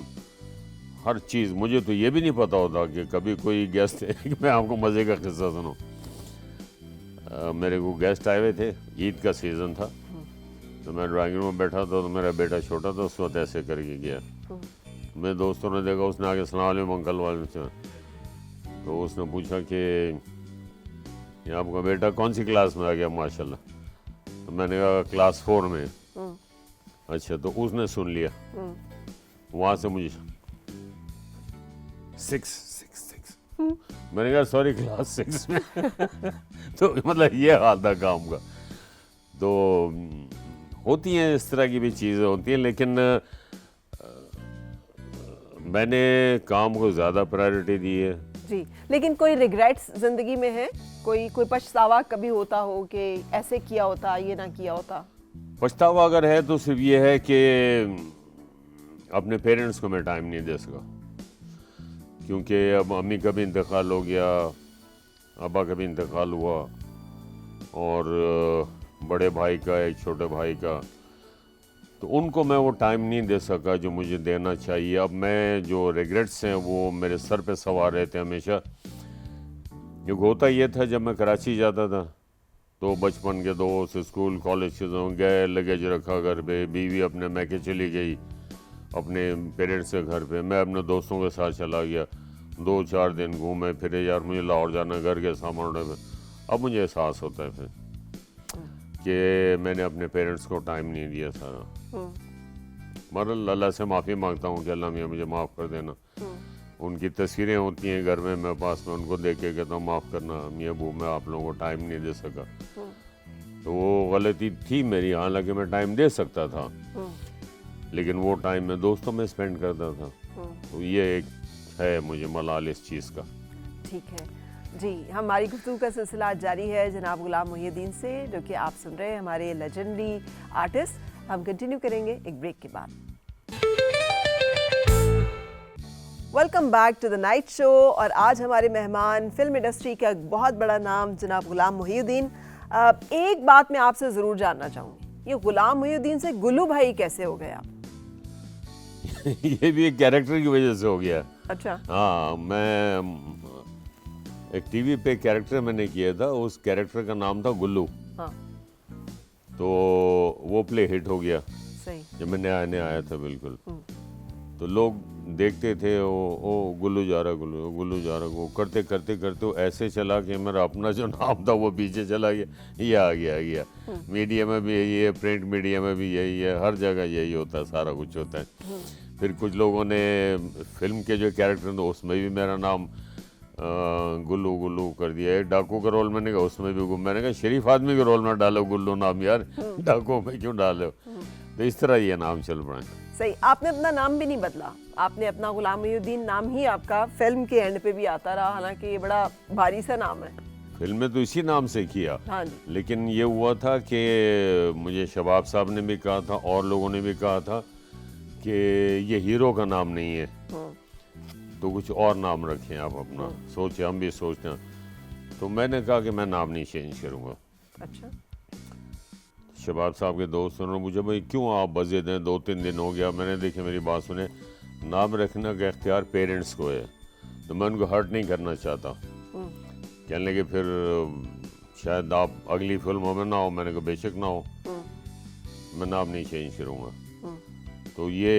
हर चीज़। मुझे तो ये भी नहीं पता होता कि कभी कोई गेस्ट है कि मैं आपको मज़े का किस्सा सुनाऊं। मेरे को गेस्ट आए हुए थे, ईद का सीज़न था, तो मैं ड्राइंग रूम में बैठा था, तो मेरा बेटा छोटा था, उस वक्त ऐसे करके गया। मेरे दोस्तों ने देखा, उसने आगे सलाम अलैकुम अंकल वाले से, तो उसने पूछा कि ये आपका बेटा कौन सी क्लास में आ गया माशाल्लाह? तो मैंने कहा क्लास 4 में। अच्छा, तो उसने सुन लिया, वहाँ से मुझे 6 मैंने कहा सॉरी क्लास 6 में। तो मतलब ये हाल था काम का। तो होती हैं इस तरह की भी चीज़ें होती हैं, लेकिन मैंने काम को ज़्यादा प्रायोरिटी दी है। जी, लेकिन कोई रिग्रेट्स जिंदगी में है? कोई पछतावा कभी होता हो कि ऐसे किया होता, ये ना किया होता? पछतावा अगर है तो सिर्फ ये है कि अपने पेरेंट्स को मैं टाइम नहीं दे सका, क्योंकि अब अम्मी का भी इंतकाल हो गया, अब्बा का भी इंतकाल हुआ, और बड़े भाई का, एक छोटे भाई का, तो उनको मैं वो टाइम नहीं दे सका जो मुझे देना चाहिए। अब मैं जो रिग्रेट्स हैं वो मेरे सर पे सवार रहते हैं हमेशा। क्योंकि होता ये था, जब मैं कराची जाता था तो बचपन के दोस्त, स्कूल कॉलेज के गए, लगेज रखा घर पे, बीवी अपने मैके चली गई अपने पेरेंट्स के घर पे, मैं अपने दोस्तों के साथ चला गया, 2-4 दिन घूमे फिरे, यार मुझे लाहौर जाना, घर के सामान में। अब मुझे एहसास होता है फिर कि मैंने अपने पेरेंट्स को टाइम नहीं दिया सारा। मगर अल्लाह से माफ़ी मांगता हूँ कि अल्लाह मियाँ मुझे माफ़ कर देना। उनकी तस्वीरें होती हैं घर में मेरे पास, में उनको देख के कहता हूँ माफ़ करना मियाँ बू, मैं आप लोगों को टाइम नहीं दे सका। तो वो गलती थी मेरी, हालांकि मैं टाइम दे सकता था, लेकिन वो टाइम मैं दोस्तों में स्पेंड करता था। तो ये एक है मुझे मलाल इस चीज़ का। ठीक है जी, हमारी गुफ्तगू का सिलसिला जारी है जनाब गुलाम मोहिउद्दीन से, जो कि आप सुन रहे हैं, हमारे लेजेंडरी आर्टिस्ट। हम कंटिन्यू करेंगे एक ब्रेक के बाद। Welcome back to the night show, और आज हमारे मेहमान फिल्म इंडस्ट्री का एक बहुत बड़ा नाम जनाब गुलाम मोहिउद्दीन। एक बात मैं आपसे ज़रूर जानना चाहूँगी, ये गुलाम मोहिउद्दीन से गुल्लू भाई कैसे हो गए आप? ये भी एक कैरेक्टर की वजह से हो गया। अच्छा। हाँ, मैं एक टीवी पे कैरेक्टर मैंने किया था, उस कैरेक्टर का नाम था गुल्लू। हाँ। तो वो प्ले हिट हो गया। सही। जब मैं नया नया आया था बिल्कुल, तो लोग देखते थे, ओ गुल्लू जा रहा, गुल्लू जा रहा, वो करते करते करते वो ऐसे चला कि मेरा अपना जो नाम था वो पीछे चला गया। ये आ गया। मीडिया में भी यही है, प्रिंट मीडिया में भी यही है, हर जगह यही होता है, सारा कुछ होता है। फिर कुछ लोगों ने फिल्म के जो कैरेक्टर थे उसमें भी मेरा नाम गुल्लू कर दिया है। डाकू का रोल मैंने कहा उसमें भी, मैंने कहा शरीफ आदमी के रोल में डालो गुल्लू नाम यार, डाकू में क्यों डालो? तो इस तरह ये नाम चल पड़ा है। सही। आपने अपना नाम भी नहीं बदला, आपने अपना गुलाम मोहिउद्दीन नाम ही आपका फिल्म के एंड पे भी आता रहा, हालांकि ये बड़ा भारी सा नाम है। फिल्म में तो इसी नाम से किया। हाँ जी। लेकिन ये हुआ था कि मुझे शबाब साहब ने भी कहा था और लोगों ने भी कहा था कि ये हीरो का नाम नहीं है, तो कुछ और नाम रखें आप अपना। सोचे, हम भी सोचते हैं। तो मैंने कहा कि मैं नाम नहीं चेंज करूँगा। अच्छा। शबाब साहब के दोस्तों ने पूछा भाई क्यों आप बज़िद हैं, 2-3 दिन हो गया। मैंने देखिए मेरी बात सुने, नाम रखने का इख्तियार पेरेंट्स को है, तो मैं उनको हर्ट नहीं करना चाहता। कहने लगे फिर शायद आप अगली फिल्मों में ना हो। मैंने कहा बेशक ना हो, मैं नाम नहीं चेंज करूँगा। तो ये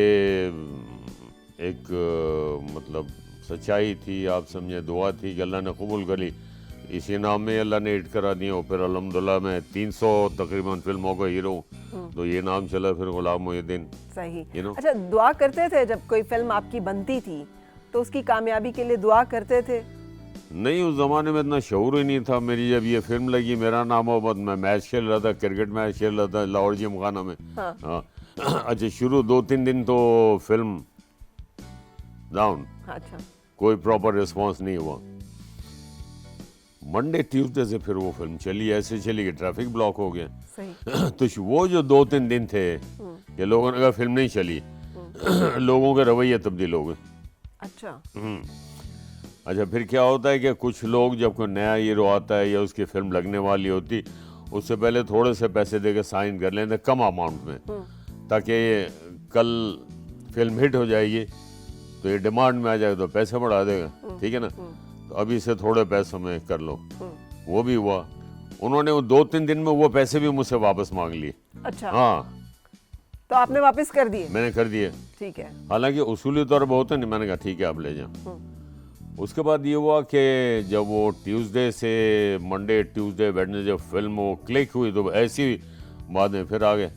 एक मतलब सच्चाई थी, आप समझे, दुआ थी कि अल्लाह ने कबूल कर ली। इसी नाम में अल्लाह ने हिट करा दिया, और फिर अल्हम्दुलिल्लाह मैं 300 तकरीबन फिल्मों का हीरो हूँ। तो ये नाम चला फिर गुलाम मोहिउद्दीन। सही। You know? अच्छा, दुआ करते थे जब कोई फिल्म आपकी बनती थी तो उसकी कामयाबी के लिए दुआ करते थे? नहीं, उस ज़माने में इतना शऊर ही नहीं था। मेरी जब ये फिल्म लगी, मेरा नाम हो, मैं मैच खेल रहा था, क्रिकेट मैच खेल रहा था लाहौर जिमखाना में। हाँ। अच्छा, शुरू 2-3 दिन तो फिल्म डाउन। अच्छा। कोई प्रॉपर रिस्पांस नहीं हुआ। मंडे ट्यूसडे से फिर वो फिल्म चली, ऐसे चली कि ट्रैफिक ब्लॉक हो गया। सही। तो वो जो 2-3 दिन थे कि लोगों ने कहा फिल्म नहीं चली, लोगों के रवैये तब्दील हो गए। अच्छा। अच्छा, फिर क्या होता है कि कुछ लोग जब कोई नया हीरो आता है या उसकी फिल्म लगने वाली होती, उससे पहले थोड़े से पैसे दे के साइन कर लेते कम अमाउंट में, ताकि कल फिल्म हिट हो जाएगी तो ये डिमांड में आ जाएगा तो पैसे बढ़ा देगा। ठीक है ना? तो अभी से थोड़े पैसों में कर लो। वो भी हुआ। उन्होंने वो 2-3 दिन में वो पैसे भी मुझसे वापस मांग लिए। अच्छा, हाँ, तो आपने वापस कर दिए? मैंने कर दिए। ठीक है। हालांकि उसूली तौर पर होता नहीं, मैंने कहा ठीक है आप ले जाओ। उसके बाद ये हुआ कि जब वो ट्यूसडे से मंडे, ट्यूसडे, वेडनेसडे फिल्म वो क्लिक हुई तो ऐसी बाद में फिर आ गए।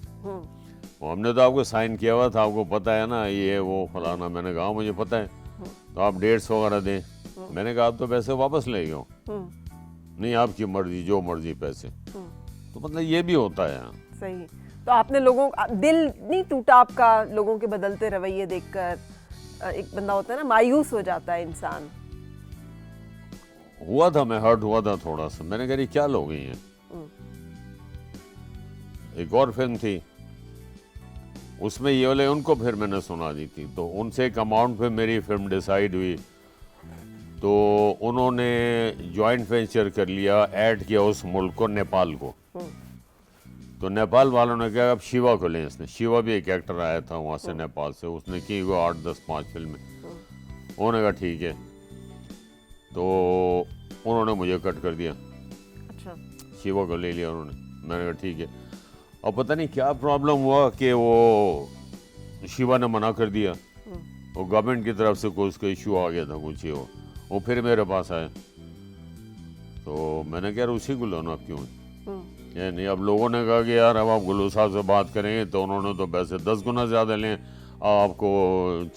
वो हमने तो आपको साइन किया हुआ था, आपको पता है ना, ये वो फलाना। मैंने कहा मुझे पता है, तो आप डेट्स वगैरह दें। मैंने कहा आप तो पैसे वापस ले गए हो। नहीं, आपकी मर्जी, जो मर्जी पैसे। तो मतलब ये भी होता है। सही। तो आपने लोगों दिल नहीं टूटा आपका लोगों के बदलते रवैये देखकर? एक बंदा होता है ना, मायूस हो जाता है इंसान। हुआ था, मैं हर्ट हुआ था थोड़ा सा। मैंने कहा क्या लोग हैं। एक और फिल्म थी, उसमें ये वाले उनको फिर मैंने सुना दी थी, तो उनसे एक अमाउंट पे मेरी फिल्म डिसाइड हुई, तो उन्होंने जॉइंट वेंचर कर लिया, ऐड किया उस मुल्क को, नेपाल को। तो नेपाल वालों ने कहा अब शिवा को लें। इसने, शिवा भी एक एक्टर आया था वहाँ से नेपाल से, उसने की वो 8-10-5 फिल्में। उन्होंने कहा ठीक है, तो उन्होंने मुझे कट कर दिया। अच्छा। शिवा को ले लिया उन्होंने। मैंने कहा ठीक है। अब पता नहीं क्या प्रॉब्लम हुआ कि वो शिवा ने मना कर दिया। वो गवर्नमेंट की तरफ से कोई उसका इशू आ गया था कुछ, वो फिर मेरे पास आए। तो मैंने कहा उसी को लो ना, क्यों ये नहीं। अब लोगों ने कहा कि यार अब आप गुल्लू साहब से बात करेंगे तो उन्होंने तो पैसे 10 गुना ज़्यादा लें, आपको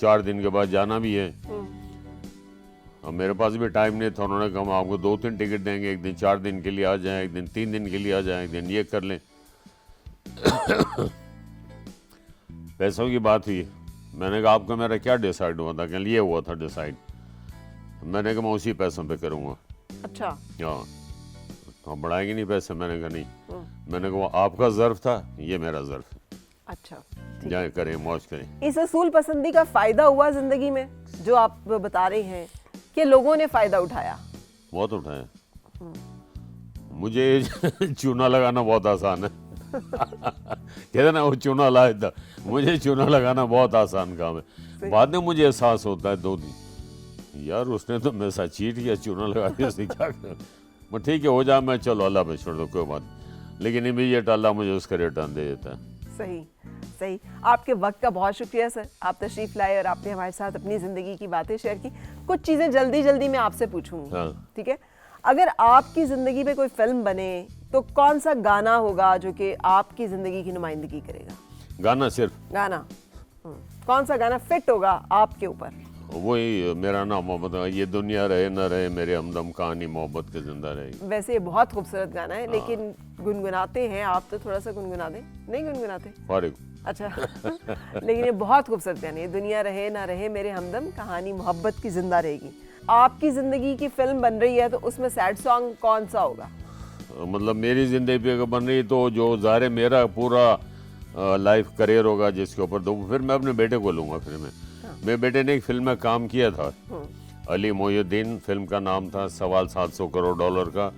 4 दिन के बाद जाना भी है। अब मेरे पास भी टाइम नहीं था। उन्होंने कहा हम आपको 2-3 टिकट देंगे, एक दिन 4 दिन के लिए आ जाएं, एक दिन 3 दिन के लिए आ जाएं, एक दिन ये कर लें। पैसों की बात हुई। मैंने कहा आपका मेरा क्या डिसाइड हुआ था? क्या ये हुआ था डिसाइड? मैंने कहा मैं उसी पैसों पे करूँगा। अच्छा। हाँ, तो बढ़ाएंगे नहीं पैसे? मैंने कहा नहीं। मैंने कहा वो आपका ज़र्फ था, ये मेरा ज़र्फ है। अच्छा, जाए करें, मौज करें। इस असूल पसंदी का फायदा हुआ जिंदगी में, जो आप बता रहे हैं कि लोगों ने फायदा उठाया? बहुत उठाया। मुझे चूना लगाना बहुत आसान है। कहते ना वो चूना लाया था, मुझे चूना लगाना बहुत आसान काम है। बाद में मुझे एहसास होता है 2 दिन, यार उसने तो मेरे साथ चीट किया, चूना लगा के उसने क्या किया। मैं ठीक है हो जा, मैं चलो अल्लाह पे छोड़ दो, कोई बात नहीं। लेकिन इमीडिएट अल्लाह मुझे उसका रिटर्न दे देता है। सही सही। आपके वक्त का बहुत शुक्रिया सर, आप तशरीफ लाए और आपने हमारे साथ अपनी ज़िंदगी की बातें शेयर की। कुछ चीज़ें जल्दी जल्दी मैं आपसे पूछूंगी। हाँ। ठीक है? अगर आपकी ज़िंदगी में कोई फिल्म बने तो कौन सा गाना होगा जो कि आपकी ज़िंदगी की नुमाइंदगी करेगा? गाना? सिर्फ गाना? कौन सा गाना फिट होगा आपके ऊपर? वही मेरा नाम मोहब्बत, ये दुनिया रहे ना रहे मेरे हमदम, कहानी मोहब्बत के जिंदा रहेगी। वैसे ये बहुत खूबसूरत गाना है, लेकिन गुनगुनाते हैं आप, तो थोड़ा सा गुनगुना दें। नहीं गुनगुनाते? फारिग। अच्छा। लेकिन ये बहुत खूबसूरत गाना है, दुनिया रहे ना रहे मेरे हमदम, कहानी मोहब्बत की जिंदा रहेगी। आपकी जिंदगी की फिल्म बन रही है तो उसमें सैड सॉन्ग कौन सा होगा? मतलब मेरी जिंदगी पे अगर बन रही तो जो ज़ाहिर मेरा पूरा लाइफ करियर होगा जिसके ऊपर, तो फिर मैं अपने बेटे को लूँगा। फिर मेरे बेटे ने एक फिल्म में काम किया था, अली मोहिउद्दीन फिल्म का नाम था, $750 करोड़ का।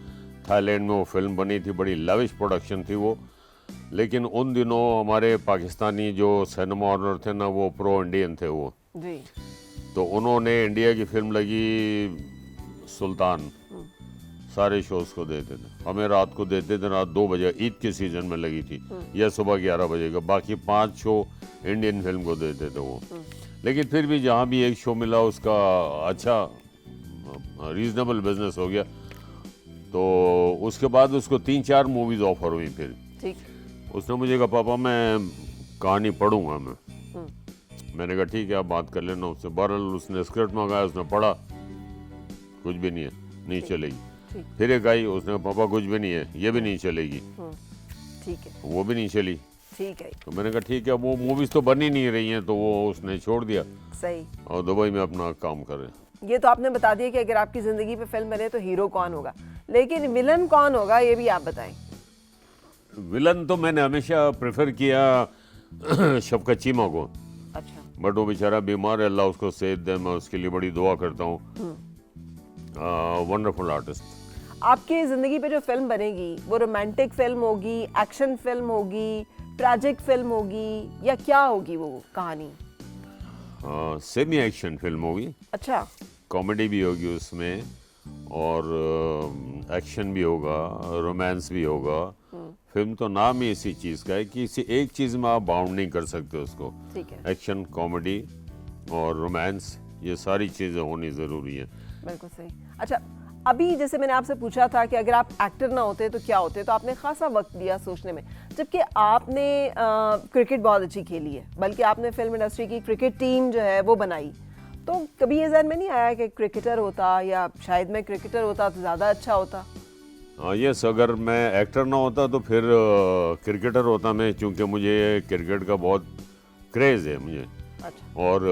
थाईलैंड में वो फिल्म बनी थी, बड़ी लविश प्रोडक्शन थी वो। लेकिन उन दिनों हमारे पाकिस्तानी जो सिनेमा ऑनर थे ना, वो प्रो इंडियन थे वो जी। तो उन्होंने इंडिया की फिल्म लगी सुल्तान, सारे शोज को देते थे, हमें रात को देते थे, रात 2 बजे, ईद के सीजन में लगी थी, या सुबह 11 बजे का। बाकी 5 शो इंडियन फिल्म को देते थे वो। लेकिन फिर भी जहाँ भी एक शो मिला उसका अच्छा रीजनेबल बिजनेस हो गया। तो उसके बाद उसको 3-4 मूवीज ऑफर हुई। फिर ठीक। उसने मुझे कहा पापा मैं कहानी पढ़ूंगा मैं। मैंने कहा ठीक है आप बात कर लेना उससे। बहरहाल उसने स्क्रिप्ट मंगाया, उसने पढ़ा, कुछ भी नहीं है, नहीं चलेगी। फिर एक आई, उसने कहा पापा कुछ भी नहीं है, ये भी नहीं चलेगी। ठीक है। वो भी नहीं चली। ठीक है। तो मैंने कहा ठीक है, वो मूवीज तो बन ही नहीं रही हैं, तो वो उसने छोड़ दिया। सही। और दुबई में अपना काम कर रहे हैं। ये तो आपने बता दिया कि अगर आपकी जिंदगी पे फिल्म बने तो हीरो कौन होगा, लेकिन विलन कौन होगा ये भी आप बताएं। विलन तो मैंने हमेशा प्रेफर किया शफकत चीमा को। अच्छा। बट वो बेचारा बीमार है, अल्लाह उसको सेहत दे, मैं उसके लिए बड़ी दुआ करता हूँ। Wonderful artist. आपकी जिंदगी पे जो फिल्म बनेगी वो रोमांटिक फिल्म होगी, एक्शन फिल्म होगी, ट्रैजिक फिल्म होगी, या क्या होगी वो कहानी? सेमी एक्शन फिल्म होगी। अच्छा। कॉमेडी भी होगी उसमें, और एक्शन भी होगा, रोमांस भी होगा। फिल्म तो नाम ही इसी चीज़ का है कि इसी एक चीज़ में आप बाउंड नहीं कर सकते उसको। ठीक है, एक्शन, कॉमेडी और रोमांस, ये सारी चीज़ें होनी ज़रूरी है। बिल्कुल सही। अच्छा, अभी जैसे मैंने आपसे पूछा था कि अगर आप एक्टर ना होते तो क्या होते, तो आपने खासा वक्त दिया सोचने में, जबकि आपने क्रिकेट बहुत अच्छी खेली है, बल्कि आपने फिल्म इंडस्ट्री की क्रिकेट टीम जो है वो बनाई। तो कभी ये ज़हन में नहीं आया कि क्रिकेटर होता, या शायद मैं क्रिकेटर होता तो ज़्यादा अच्छा होता? यस, अगर मैं एक्टर ना होता तो फिर क्रिकेटर होता मैं, क्योंकि मुझे क्रिकेट का बहुत क्रेज़ है मुझे। अच्छा। और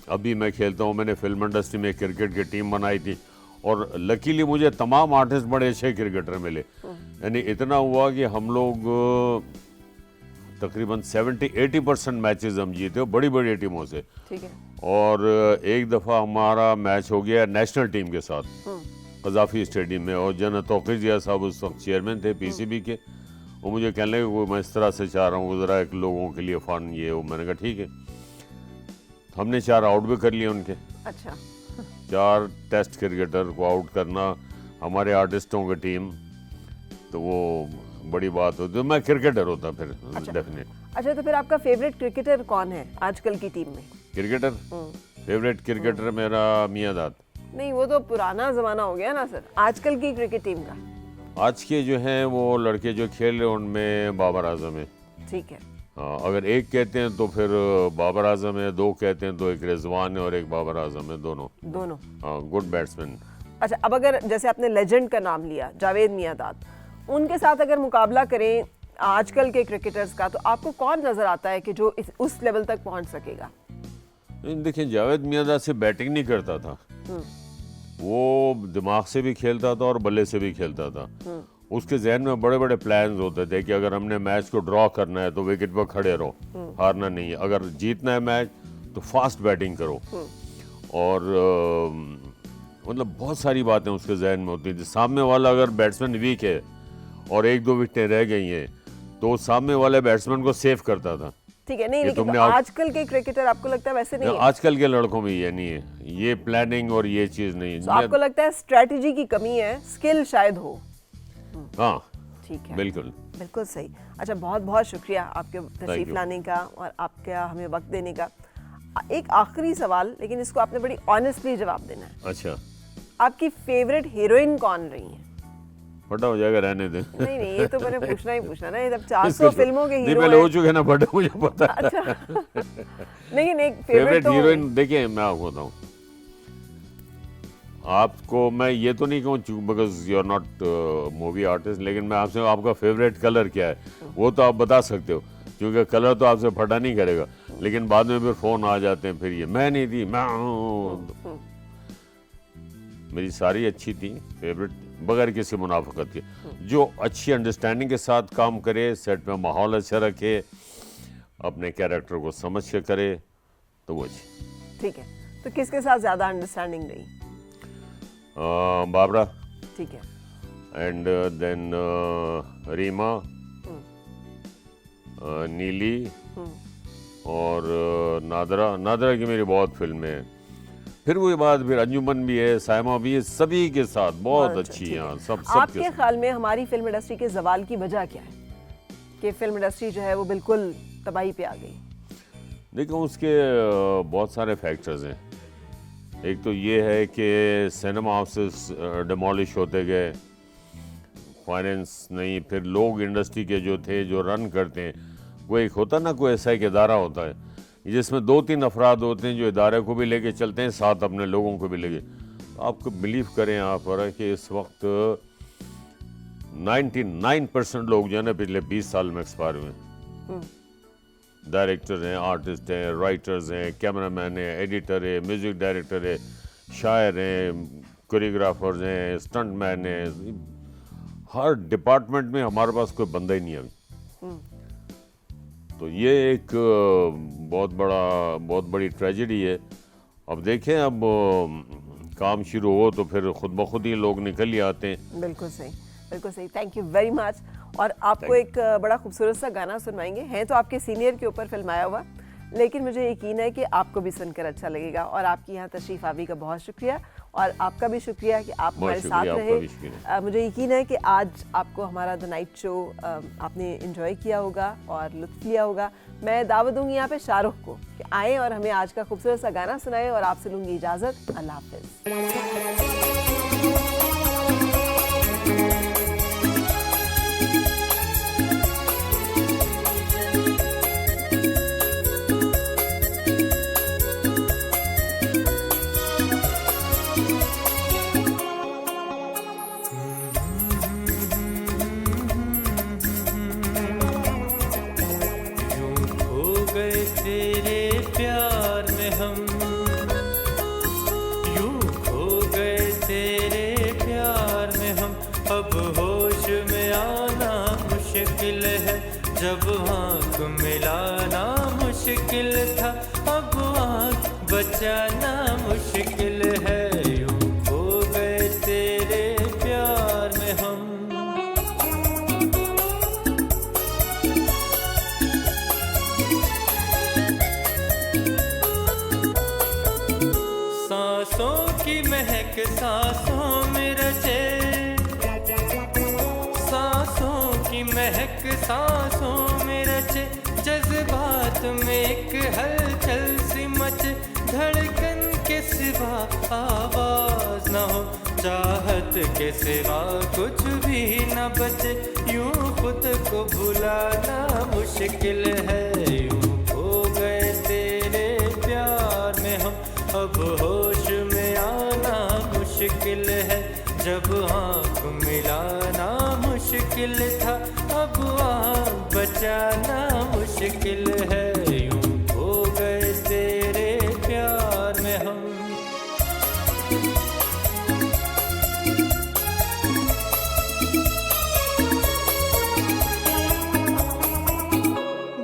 अभी मैं खेलता हूँ। मैंने फिल्म इंडस्ट्री में क्रिकेट की टीम बनाई थी और लकीली मुझे तमाम आर्टिस्ट बड़े अच्छे क्रिकेटर मिले। यानी इतना हुआ कि हम लोग तकरीबन 70-80% मैचेस हम जीते बड़ी बड़ी टीमों से। ठीक है। और एक दफ़ा हमारा मैच हो गया नेशनल टीम के साथ कज़ाफ़ी स्टेडियम में, और जन तौक़ीर जिया साहब उस वक्त चेयरमैन थे पीसीबी के। वो मुझे कहने लगे मैं इस तरह से चाह रहा हूँ ज़रा एक लोगों के लिए फ़न ये वो। मैंने कहा ठीक है। हमने 4 आउट भी कर लिए उनके। अच्छा। 4 टेस्ट क्रिकेटर को आउट करना हमारे आर्टिस्टों की टीम, तो वो बड़ी बात होती। तो मैं क्रिकेटर होता फिर डेफिनेट। अच्छा, तो फिर आपका फेवरेट क्रिकेटर कौन है आजकल की टीम में? क्रिकेटर फेवरेट क्रिकेटर मेरा मियां दाद। नहीं, वो तो पुराना ज़माना हो गया ना सर, आजकल की क्रिकेट टीम का। आज के जो हैं वो लड़के जो खेल रहे हैं उनमें बाबर आजम है। ठीक है। हाँ, अगर एक कहते हैं तो फिर बाबर आजम है, 2 कहते हैं तो एक रिजवान है और एक बाबर आजम है, दोनों हाँ गुड बैट्समैन। अच्छा, अब अगर जैसे आपने लेजेंड का नाम लिया जावेद मियांदाद, उनके साथ अगर मुकाबला करें आजकल के क्रिकेटर्स का, तो आपको कौन नज़र आता है कि जो उस लेवल तक पहुंच सकेगा? देखिए, जावेद मियांदाद से बैटिंग नहीं करता था, वो दिमाग से भी खेलता था और बल्ले से भी खेलता था। उसके जहन में बड़े बड़े प्लान्स होते थे कि अगर हमने मैच को ड्रॉ करना है तो विकेट पर खड़े रहो, हारना नहीं है। अगर जीतना है मैच तो फास्ट बैटिंग करो। और मतलब बहुत सारी बातें उसके जहन में होती थी। सामने वाला अगर बैट्समैन वीक है और 1-2 विकेटें रह गई हैं तो सामने वाले बैट्समैन को सेव करता था। ठीक है। नहीं, लेकिन तो आजकल के क्रिकेटर आपको लगता है वैसे नहीं है? आजकल के लड़कों में ये नहीं है, ये प्लानिंग और ये चीज़ नहीं है। तो आपको लगता है स्ट्रेटजी की कमी है, स्किल शायद हो? हाँ, ठीक है, बिल्कुल बिल्कुल सही। अच्छा, बहुत बहुत शुक्रिया आपके तशरीफ लाने का और आपका हमें वक्त देने का। एक आखिरी सवाल, लेकिन इसको आपने बड़ी ऑनेस्टली जवाब देना है। अच्छा, आपकी फेवरेट हीरोइन कौन रही है? बड़ा हो जाएगा, रहने दे। नहीं नहीं, ये तो मैंने पूछना ही पूछना ना, ये जब 400 फिल्मों के हीरो पहले हो चुके ना, बड़ा मुझे पता है। अच्छा। नहीं, फेवरेट तो हीरोइन देखिए, मैं आपको बताऊं, आपको मैं ये तो नहीं कहूँ because you are not movie artist, लेकिन मैं आपसे आपका फेवरेट कलर क्या है वो तो आप बता सकते हो, क्योंकि कलर तो आपसे फटा नहीं करेगा। लेकिन बाद में फिर फोन आ जाते हैं, फिर ये मैं नहीं थी, मैं हूँ। मेरी सारी अच्छी थी फेवरेट, बगैर किसी मुनाफकत के। जो अच्छी अंडरस्टैंडिंग के साथ काम करे, सेट में माहौल अच्छा रखे, अपने कैरेक्टर को समझ के करे, तो वो अच्छी। ठीक है। तो किसके साथ ज़्यादा अंडरस्टैंडिंग रही? बाबरा। ठीक है। एंड देन रीमा, नीली और नादरा की मेरी बहुत फिल्में हैं। फिर वो बाद फिर अंजुमन भी है, सायमा भी है, सभी के साथ बहुत अच्छी हैं। सब आपके ख्याल में हमारी फिल्म इंडस्ट्री के जवाल की वजह क्या है कि फिल्म इंडस्ट्री जो है वो बिल्कुल तबाही पे आ गई? देखो, उसके बहुत सारे फैक्टर्स हैं। एक तो ये है कि सिनेमा हाउसेस डिमोलिश होते गए, फाइनेंस नहीं, फिर लोग इंडस्ट्री के जो थे जो रन करते हैं, वो एक होता ना, कोई ऐसा एक इदारा होता है जिसमें 2-3 अफराद होते हैं जो इदारे को भी लेके चलते हैं, साथ अपने लोगों को भी लेके। आपको बिलीव करें यहाँ पर कि इस वक्त 99% लोग जो है ना पिछले 20 साल में एक्सपायर हुए। डायरेक्टर हैं, आर्टिस्ट हैं, राइटर्स हैं, कैमरामैन हैं, एडिटर है, म्यूजिक डायरेक्टर है, शायर हैं, कोरियोग्राफर्स हैं, स्टंटमैन हैं। हर डिपार्टमेंट में हमारे पास कोई बंदा ही नहीं है अभी। तो ये एक बहुत बड़ी ट्रेजेडी है। अब देखें, अब काम शुरू हो तो फिर खुद ब खुद ही लोग निकल ही आते हैं। बिल्कुल सही, बिल्कुल सही। Thank you very much. और आपको एक बड़ा खूबसूरत सा गाना सुनवाएंगे, हैं तो आपके सीनियर के ऊपर फिल्माया हुआ, लेकिन मुझे यकीन है कि आपको भी सुनकर अच्छा लगेगा। और आपकी यहाँ तशरीफ़ आवी का बहुत शुक्रिया, और आपका भी शुक्रिया कि आप हमारे साथ रहे। मुझे यकीन है कि आज आपको हमारा द नाइट शो आपने एंजॉय किया होगा और लुत्फ़ लिया होगा। मैं दावत दूंगी यहाँ पे शाहरुख को कि आएँ और हमें आज का खूबसूरत सा गाना सुनाएं, और आपसे लूँगी इजाज़त। अल्लाह हाफ़िज़। तेरे प्यार में हम यूं खो गए, तेरे प्यार में हम। अब होश में आना मुश्किल है, जब आँख मिलाना मुश्किल था, अब आँख बचाना मुश्किल है। यूं खो गए तेरे प्यार में हम। सांसों की महक सांसों में रचे, सांसों की महक सांसों में रचे, जज्बात में एक हलचल सी मचे, धड़कन के सिवा आवाज न हो, चाहत के सिवा कुछ भी न बचे। यूं खुद को भुलाना मुश्किल है, यूं खो गए तेरे प्यार में हम। अब होश में आना मुश्किल है, जब आँख मिलाना मुश्किल था, अब आँख बचाना मुश्किल है। यूं खो गए तेरे प्यार में हम।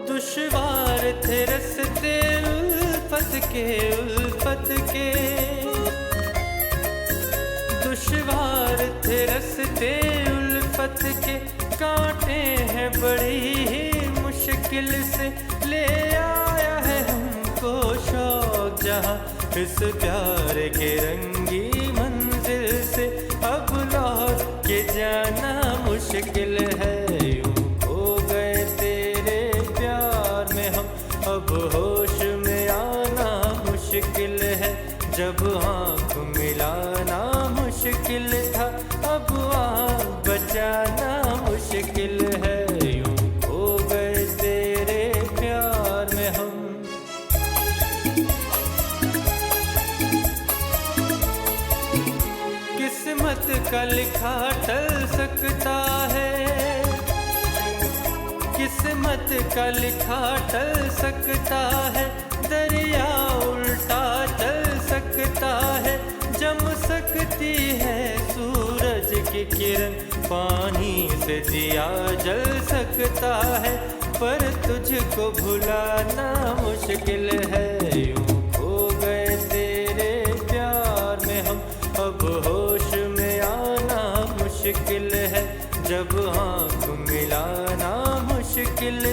दुश्वार थे रस्ते उल्फत के, उल्फत के दुश्वार थे रस्ते उल्फत के, कांटे हैं बड़ी ही मुश्किल से, ले आया है हमको शौक जहाँ, इस प्यार के रंगी मंजिल से, अब लौट के जाना मुश्किल है। यूं खो गए तेरे प्यार में हम। अब होश में आना मुश्किल है, जब आँख मिलाना मुश्किल था, अब आँख बचाना मुश्किल है। यूं खो गए तेरे प्यार में हम। किस्मत का लिखा टल सकता है, किस्मत का लिखा टल सकता है, दरिया उल्टा चल सकता है, जम सकती है सूरज की किरण, पानी से दिया जल सकता है, पर तुझको भुलाना मुश्किल है। यूं खो गए तेरे प्यार में हम। अब होश में आना मुश्किल है, जब आँख मिलाना मुश्किल